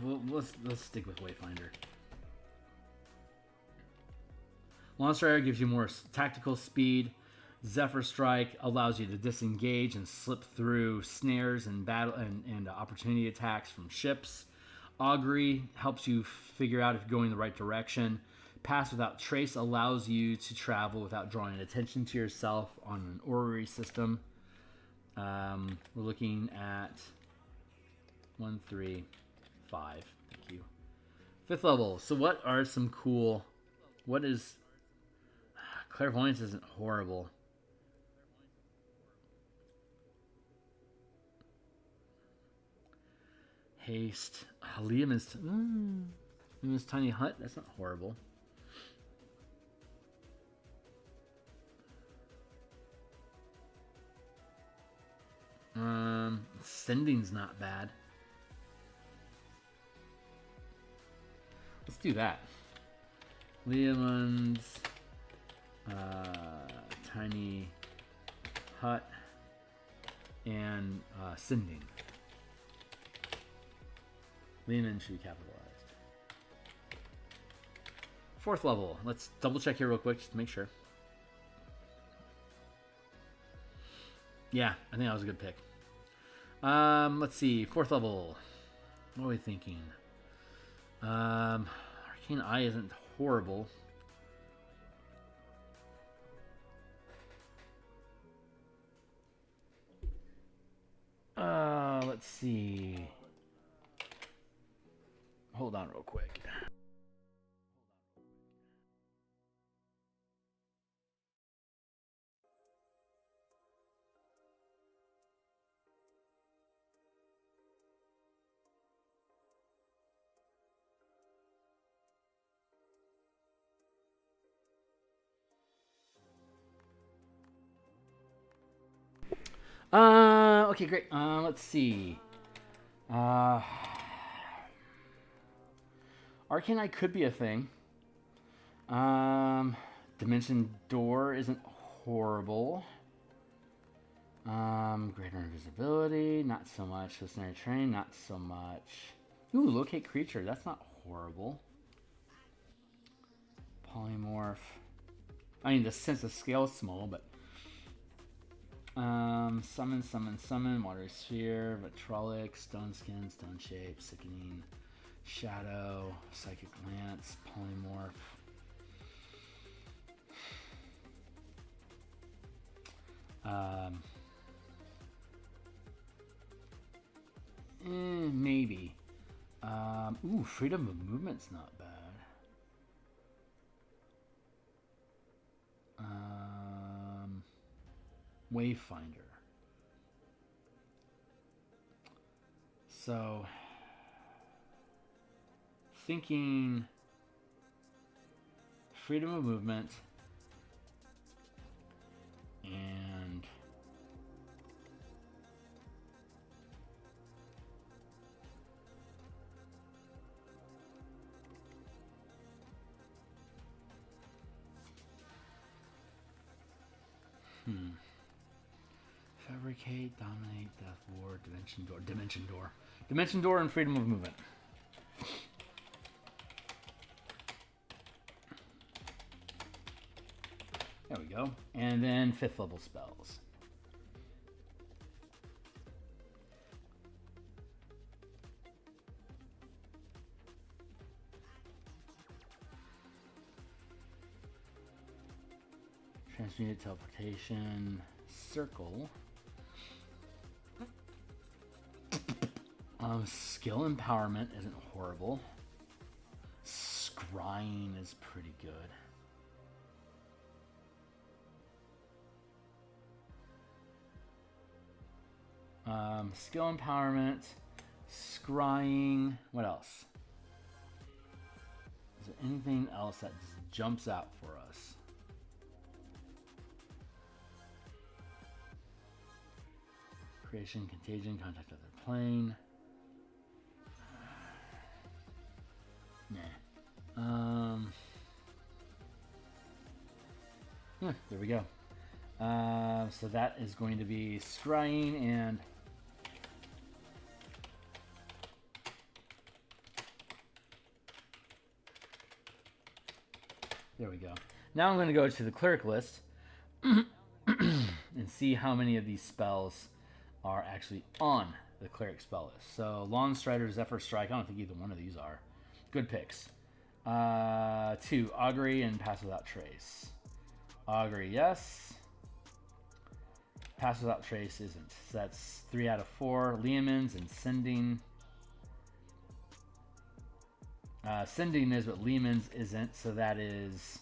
Well, let's stick with Wayfinder. Lawn Strider gives you more tactical speed. Zephyr Strike allows you to disengage and slip through snares and battle and opportunity attacks from ships. Augury helps you figure out if you're going the right direction. Pass Without Trace allows you to travel without drawing attention to yourself on an orrery system. We're looking at 1, 3, 5. Thank you. 5th level. So what are some cool... What is... Clairvoyance isn't horrible. Haste. Liam's Tiny Hut. That's not horrible. Sending's not bad. Let's do that. Liam's Tiny Hut and Sending. Lehman should be capitalized. 4th level. Let's double check here real quick just to make sure. Yeah, I think that was a good pick. Let's see. 4th level. What are we thinking? Arcane Eye isn't horrible. Let's see. Hold on real quick. Okay, great. Let's see. Arcane Eye could be a thing. Dimension Door isn't horrible. Greater Invisibility, not so much. Listener Train, not so much. Ooh, Locate Creature, that's not horrible. Polymorph. I mean, the sense of scale is small, but... Summon, Water Sphere, Vitrolic, Stone Skin, Stone Shape, Sickening, Shadow, Psychic Lance, Polymorph. Maybe. Ooh, Freedom of Movement's not bad. Wayfinder. So, thinking freedom of movement and fabricate, dominate, death, war, dimension door, and freedom of movement. There we go. And then 5th level spells. Transmuted, teleportation, circle. Skill empowerment isn't horrible. Scrying is pretty good. Skill empowerment, scrying. What else? Is there anything else that just jumps out for us? Creation, contagion, contact other plane. Nah. Yeah, there we go. So that is going to be scrying and there we go. Now I'm going to go to the cleric list and see how many of these spells are actually on the cleric spell list. So Lawn Strider, Zephyr Strike. I don't think either one of these are. Good picks. 2, Augury and Pass Without Trace. Augury, yes. Pass Without Trace isn't. So that's 3 out of 4. Liamans and Sending. Sending is, but Lehman's isn't, so that is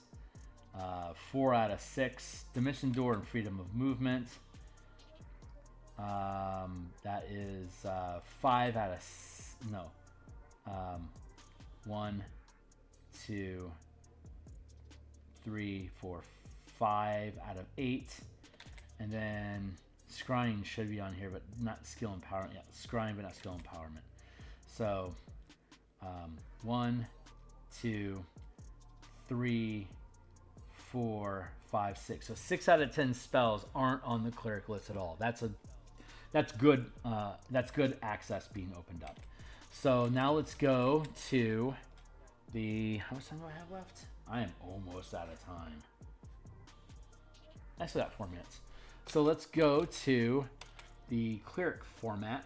4 out of 6. Dimension Door and Freedom of Movement. That is 5 out of... No. 1, 2, 3, 4, 5 out of 8. And then Scrying should be on here, but not Skill Empowerment. Yeah, Scrying, but not Skill Empowerment. So, 1, 2, 3, 4, 5, 6. So 6 out of 10 spells aren't on the cleric list at all. That's good. That's good access being opened up. So now let's go to the... How much time do I have left? I am almost out of time. I still got 4 minutes. So let's go to the cleric format.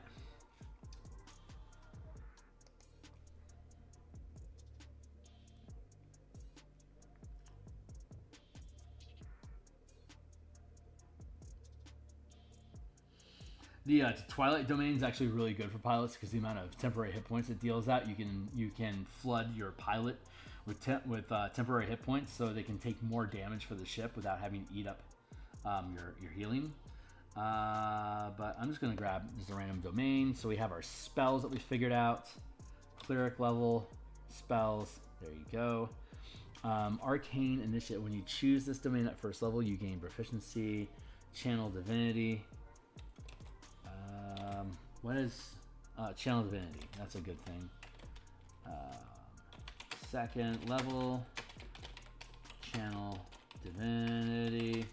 The Twilight Domain is actually really good for pilots because the amount of temporary hit points it deals out, you can flood your pilot with temporary hit points, so they can take more damage for the ship without having to eat up your healing. But I'm just going to grab just a random domain. So we have our spells that we figured out. Cleric level spells. There you go. Arcane Initiate. When you choose this domain at first level, you gain proficiency. Channel Divinity. What is Channel Divinity? That's a good thing. Second level, Channel Divinity.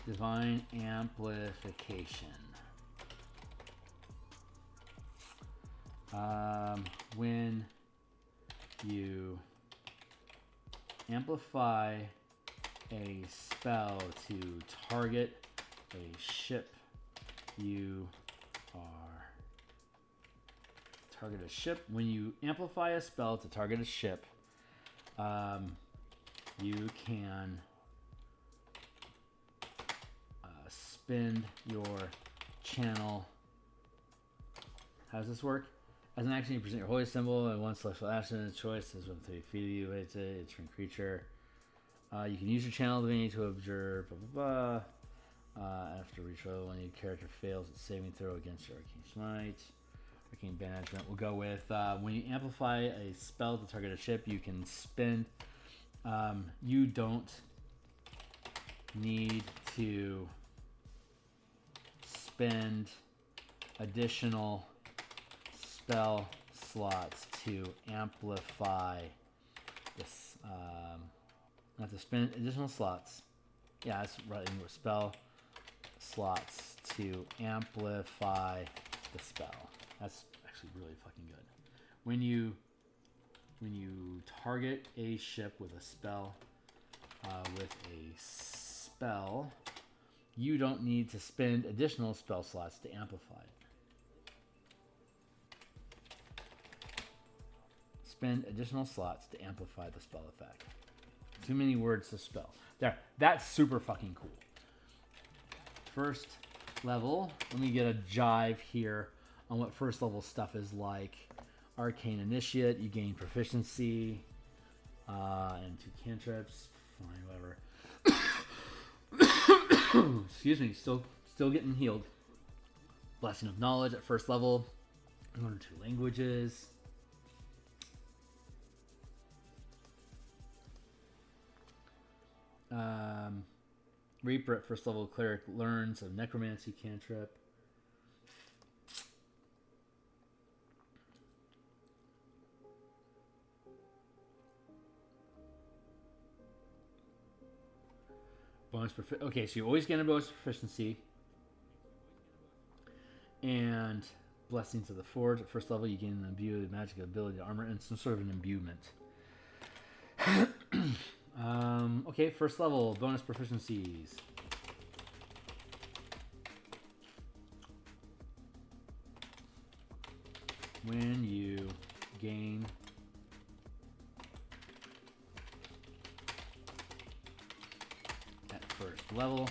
Divine Amplification. When you amplify a spell to target a ship, you are... Target a ship. When you amplify a spell to target a ship, you can spend your channel. How does this work? As an action, you present your holy symbol and one celestial action of choice is within 3 feet of you. It's a turn creature. You can use your channel divinity to observe. Blah, blah, blah. After reach level, when your character fails its saving throw against your arcane smite, arcane banishment. We'll go with when you amplify a spell to target a ship, you can spend. You don't need to spend additional spell slots to amplify this. Not to spend additional slots. Yeah, that's right. Spell slots to amplify the spell. That's actually really fucking good. When you target a ship with a spell, you don't need to spend additional spell slots to amplify it. Spend additional slots to amplify the spell effect. Too many words to spell. There, that's super fucking cool. First level, let me get a jive here on what first level stuff is like. Arcane Initiate, you gain proficiency, and 2 cantrips. Fine, whatever. Excuse me, still getting healed. Blessing of Knowledge at first level. Learn 2 languages. Reaper at first level cleric learns a necromancy cantrip. Okay, so you always get a bonus proficiency. And Blessings of the Forge at first level, you gain an imbued magic ability, armor, and some sort of an imbuement. Okay, first level, bonus proficiencies. When you gain at level.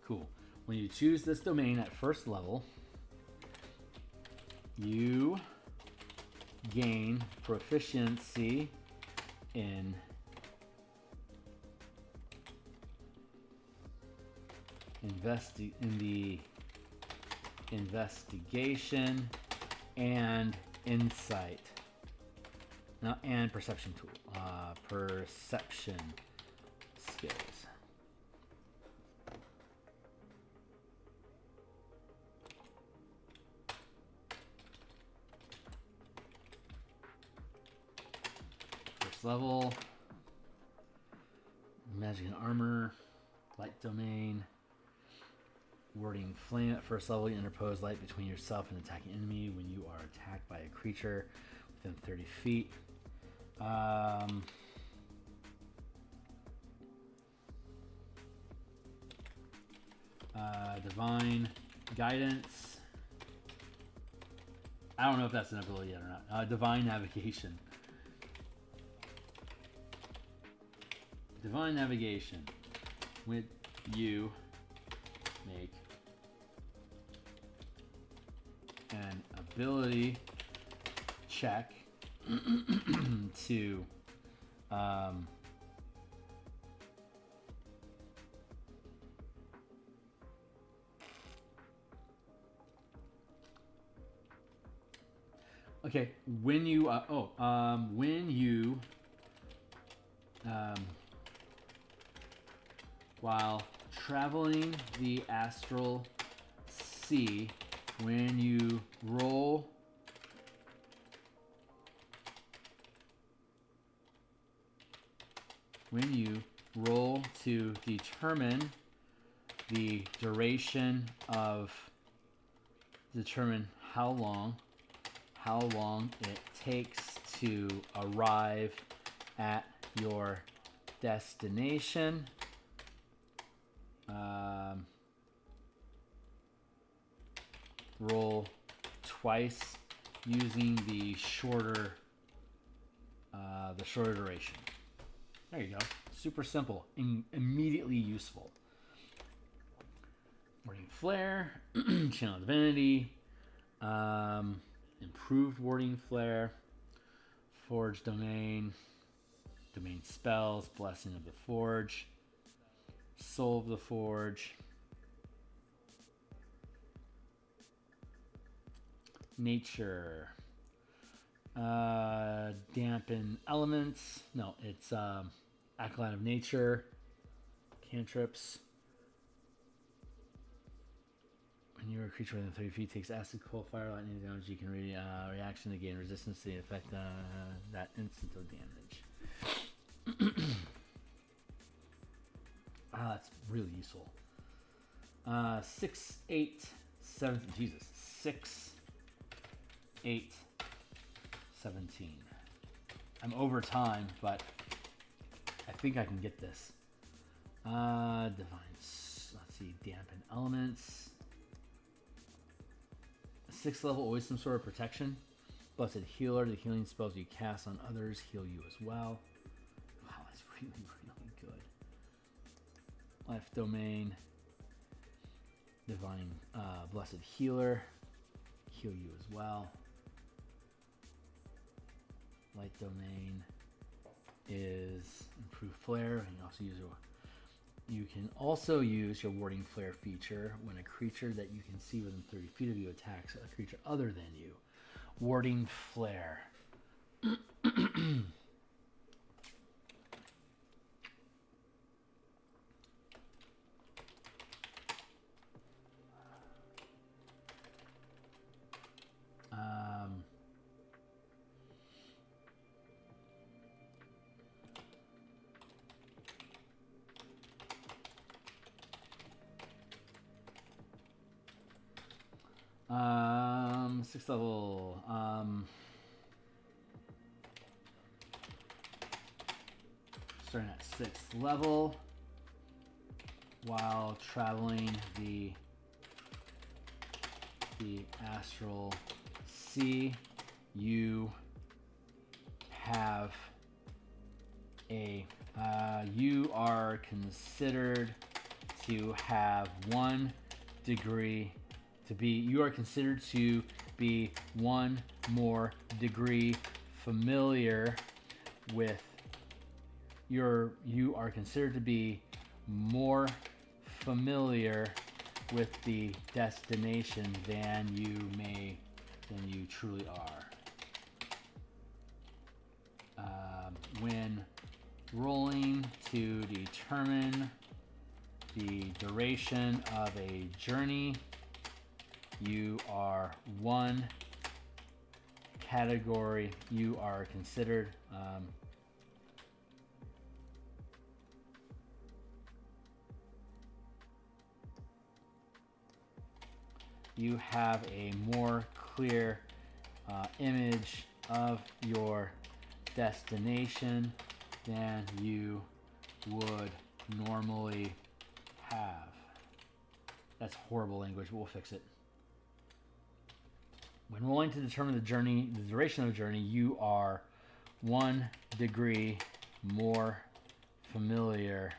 Cool. When you choose this domain at first level, you gain proficiency in the investigation and insight. Now, and perception tool. Perception skills. First level. Magic and armor. Light domain. Warding flame at first level. You interpose light between yourself and attacking enemy when you are attacked by a creature within 30 feet. Divine guidance. I don't know if that's an ability yet or not. Divine navigation. Divine navigation. When you make an ability check to okay, when you while traveling the astral sea, when you roll to determine the duration of how long it takes to arrive at your destination. Roll twice using the shorter duration. There you go. Super simple. Immediately useful. Warding Flare, Channel Divinity, improved Warding Flare, Forge Domain, Domain Spells, Blessing of the Forge, Soul of the Forge, Nature, Dampen Elements. No, it's Acolyte of Nature, cantrips. When you're a creature within 30 feet takes acid, cold, fire, lightning damage, you can reaction to gain resistance to the effect that instant of damage. That's really useful. 6, 8, 7. Jesus. 6, 8, 17. I'm over time, but I think I can get this. Divine. Let's see. Dampen Elements. 6th level, always some sort of protection. Blessed Healer. The healing spells you cast on others heal you as well. Wow, that's really, really good. Life Domain. Divine Blessed Healer. Heal you as well. Light Domain is Improved Flare. You can also use your Warding Flare feature when a creature that you can see within 30 feet of you attacks a creature other than you. Warding Flare. Sixth level. Starting at 6th level. While traveling the astral sea, you have You are considered to have 1 degree to be. You are considered to be 1 more degree familiar with your. You are considered to be more familiar with the destination than you truly are. When rolling to determine the duration of a journey, you are 1 category. You are considered you have a more clear image of your destination than you would normally have. That's horrible language, but we'll fix it. When rolling to determine the duration of the journey, you are 1 degree more familiar.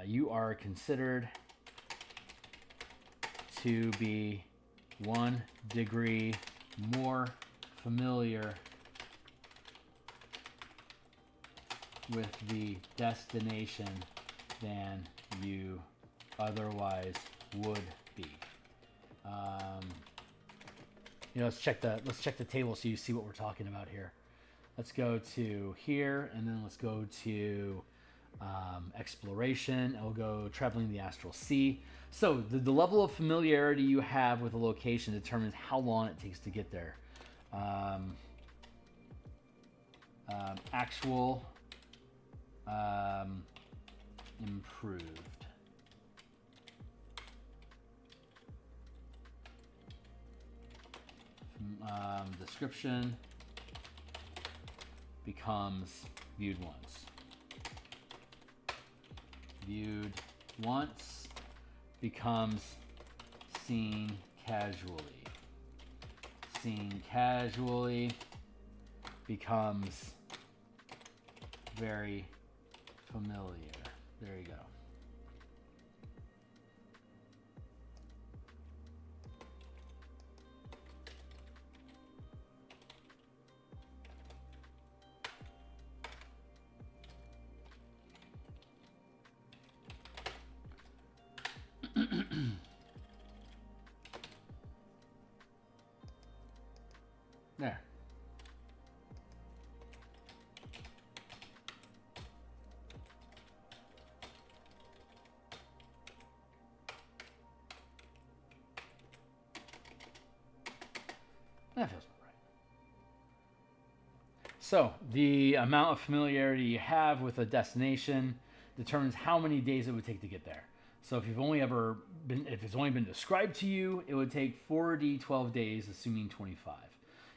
You are considered to be 1 degree more familiar with the destination than you otherwise would be. Let's check the table so you see what we're talking about here. Let's go to here, and then let's go to exploration, and we'll go traveling the astral sea. So the level of familiarity you have with a location determines how long it takes to get there. Actual improved. Description becomes viewed once. Viewed once becomes seen casually. Seen casually becomes very familiar. There you go. There. That feels about right. So, the amount of familiarity you have with a destination determines how many days it would take to get there. So if it's only been described to you, it would take 4d12 days, assuming 25.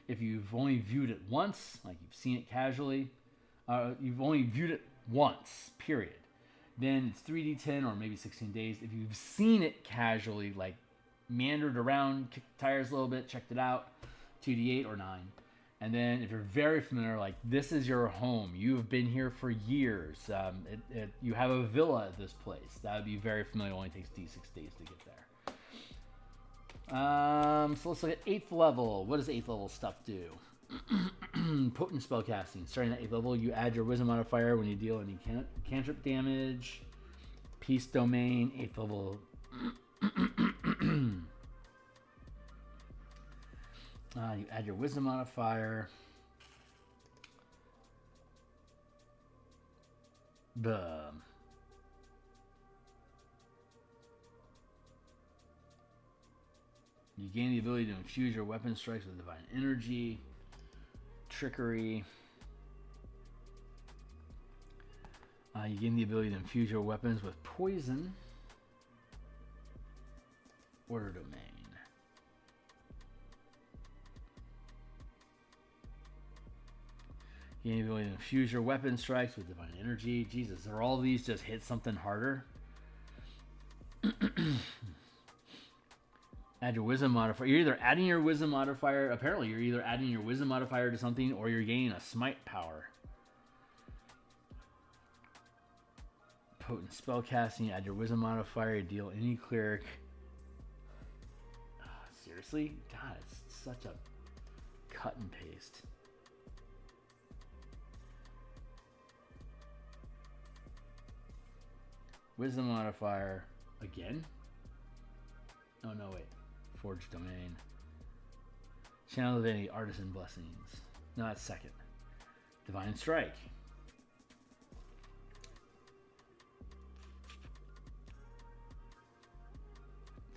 If you've only viewed it once, like you've seen it casually, you've only viewed it once, period, then it's 3d10 or maybe 16 days. If you've seen it casually, like meandered around, kicked the tires a little bit, checked it out, 2d8 or 9. And then if you're very familiar, like this is your home, you have been here for years, you have a villa at this place, that would be very familiar. It only takes d6 days to get there. So let's look at 8th level. What does 8th level stuff do? Potent spellcasting. Starting at 8th level, you add your wisdom modifier when you deal any cantrip damage. Peace domain, 8th level. You add your wisdom modifier. Boom. You gain the ability to infuse your weapon strikes with divine energy, trickery. You gain the ability to infuse your weapons with poison. Order domain. You gain the ability to infuse your weapon strikes with divine energy. Jesus, are all these just hit something harder? Add your wisdom modifier. You're either adding your wisdom modifier. Apparently, you're either adding your wisdom modifier to something or you're gaining a smite power. potent spellcasting. Add your wisdom modifier. Deal any cleric. Seriously? God, it's such a cut and paste. Wisdom modifier again? Oh no, wait. Forge domain. Channel Divinity, Artisan Blessings. No, that's second. Divine Strike.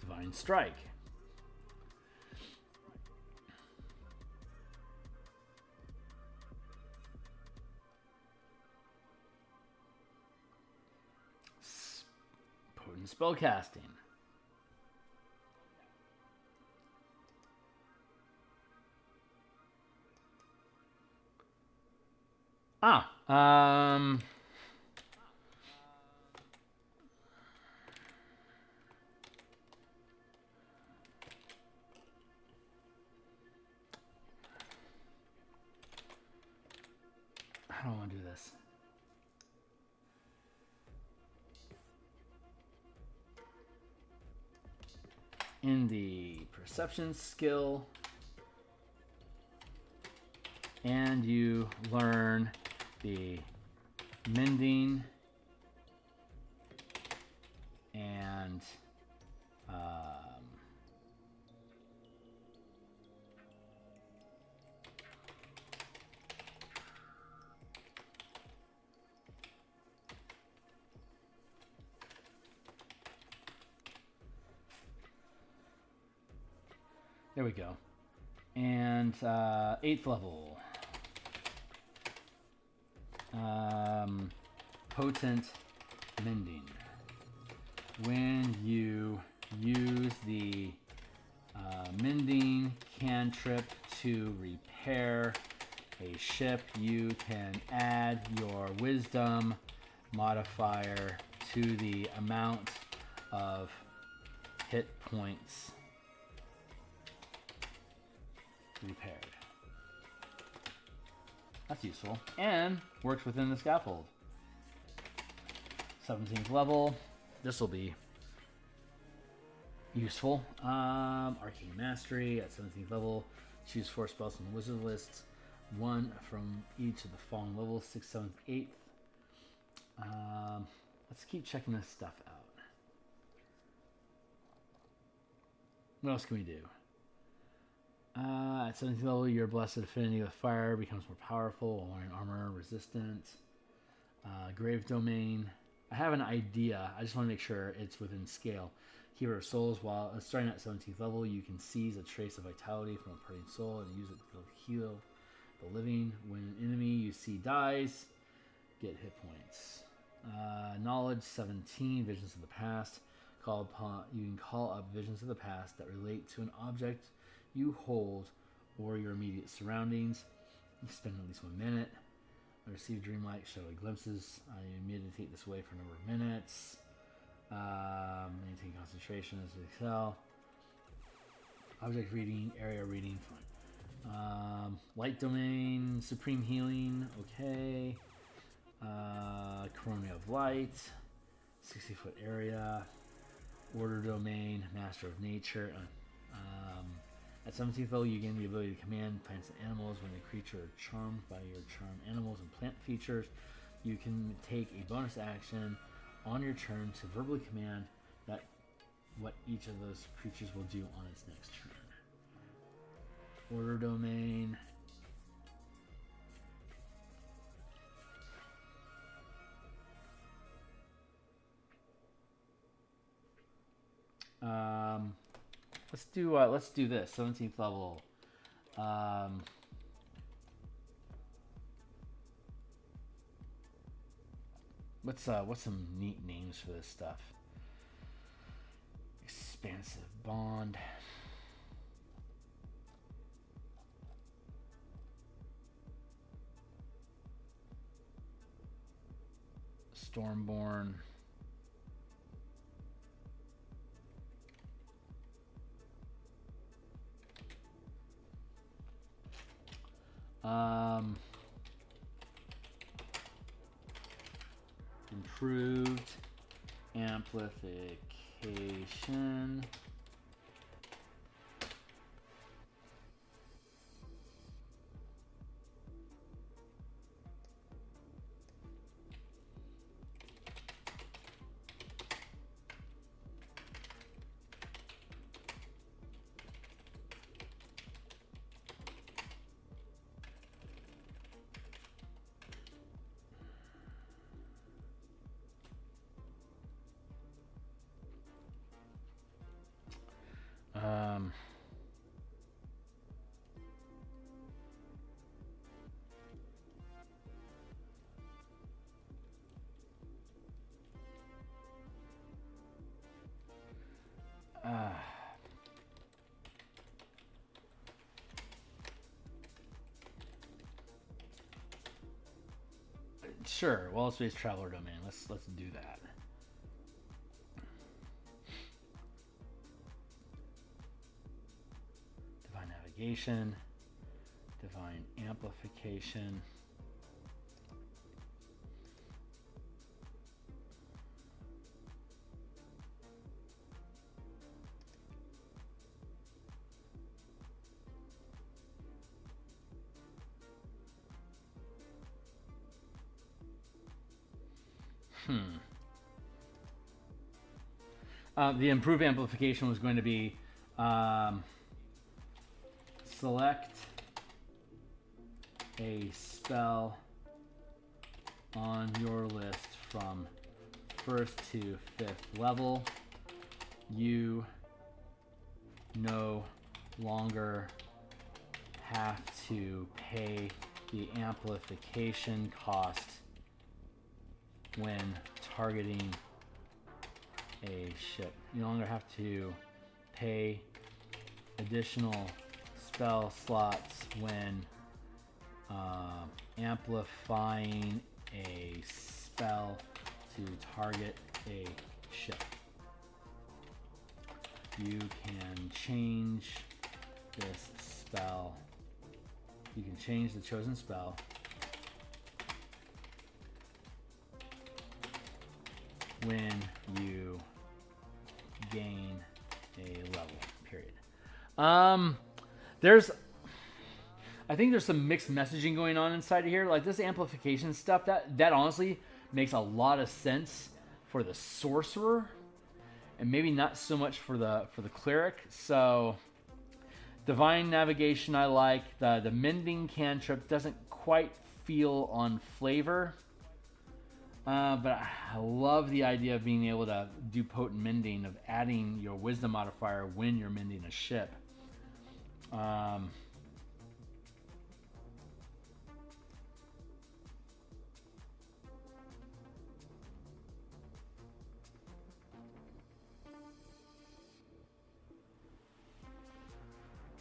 Divine Strike. Potent spellcasting. I don't want to do this. In the perception skill, and you learn the mending and there we go. And 8th level. Potent mending. When you use the mending cantrip to repair a ship, you can add your wisdom modifier to the amount of hit points repaired. That's useful. And works within the scaffold. 17th level. This will be useful. Arcane Mastery at 17th level. Choose 4 spells from the wizard list. 1 from each of the following levels: 6th, 7th, 8th. Let's keep checking this stuff out. What else can we do? At 17th level, your blessed affinity with fire becomes more powerful while wearing armor, resistant. Grave Domain. I have an idea. I just want to make sure it's within scale. Healer of Souls. While starting at 17th level, you can seize a trace of vitality from a parting soul and use it to heal the living. When an enemy you see dies, get hit points. Knowledge 17. Visions of the past. You can call up visions of the past that relate to an object you hold or your immediate surroundings. You spend at least 1 minute. I receive dreamlike shadowy glimpses. I meditate this way for a number of minutes. Maintain concentration as we excel. Object reading, area reading, fine. Light domain, supreme healing, okay. Corona of light, 60-foot area. Order domain, master of nature. At 17th level, you gain the ability to command plants and animals. When a creature is charmed by your charmed animals and plant features, you can take a bonus action on your turn to verbally command that what each of those creatures will do on its next turn. Order domain. Let's do this. 17th level. What's some neat names for this stuff? Expansive Bond. Stormborn. Improved amplification. Sure, Wall Space Traveler Domain. Let's do that. Divine Navigation, Divine Amplification. The improved amplification was going to be select a spell on your list from 1st to 5th level. You no longer have to pay the amplification cost when targeting a ship. You no longer have to pay additional spell slots when amplifying a spell to target a ship. You can change this spell. You can change the chosen spell when you gain a level, period. I think there's some mixed messaging going on inside of here. Like this amplification stuff, that honestly makes a lot of sense for the sorcerer, and maybe not so much for the cleric. So divine navigation, I like. The mending cantrip doesn't quite feel on flavor. But I love the idea of being able to do potent mending, of adding your wisdom modifier when you're mending a ship.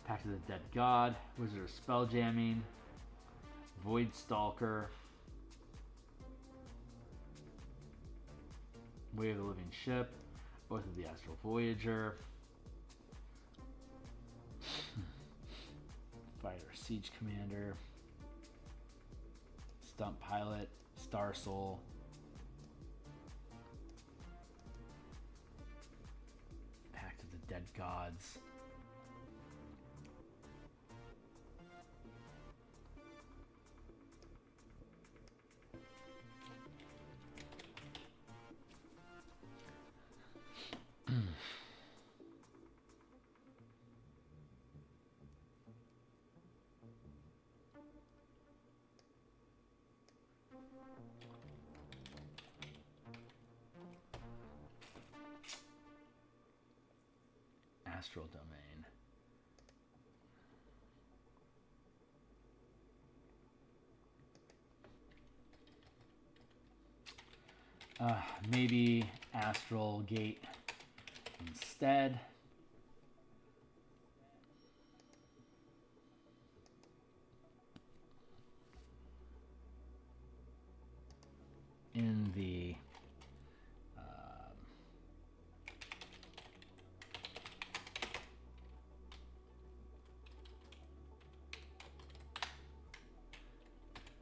Pact of the Dead God, Wizard of Spelljamming, Void Stalker, Way of the Living Ship, Oath of the Astral Voyager, Fighter Siege Commander, Stunt Pilot, Star Soul, Pact of the Dead Gods. Astral Domain. Maybe Astral Gate instead. In the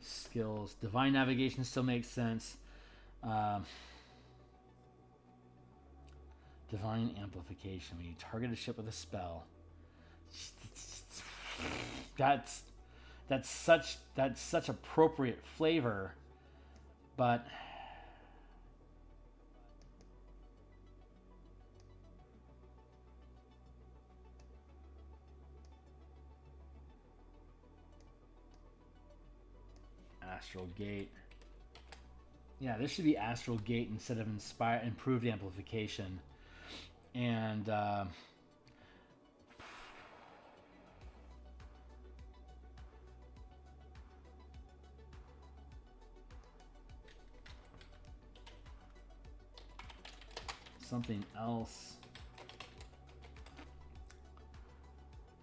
skills, divine navigation still makes sense. Divine Amplification. When you target a ship with a spell. That's such appropriate flavor, but Astral Gate. Yeah, this should be Astral Gate instead of Improved Amplification. And something else.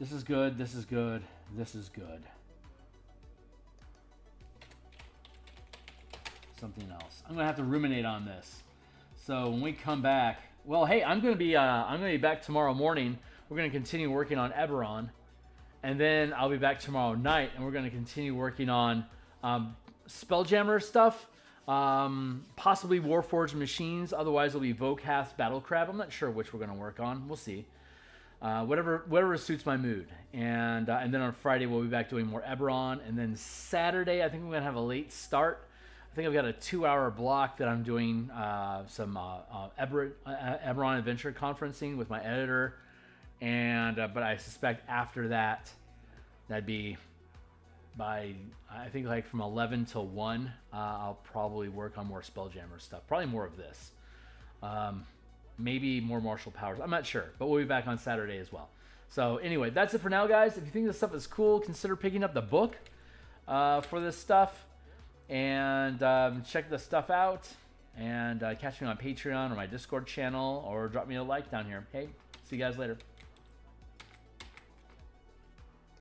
This is good, this is good, this is good. Something else. I'm gonna have to ruminate on this. So when we come back, well, hey, I'm gonna be back tomorrow morning. We're gonna continue working on Eberron, and then I'll be back tomorrow night, and we're gonna continue working on Spelljammer stuff, possibly Warforged Machines. Otherwise, it'll be Vocath Battlecrab. I'm not sure which we're gonna work on. We'll see. Whatever suits my mood. And then on Friday we'll be back doing more Eberron, and then Saturday I think we're gonna have a late start. I think I've got a 2-hour block that I'm doing some Eberron Adventure conferencing with my editor, and but I suspect after that, that'd be by I think like from 11 to 1. I'll probably work on more Spelljammer stuff, probably more of this, maybe more martial powers. I'm not sure, but we'll be back on Saturday as well. So anyway, that's it for now, guys. If you think this stuff is cool, consider picking up the book for this stuff. And check the stuff out, and catch me on Patreon or my Discord channel, or drop me a like down here. Hey, see you guys later.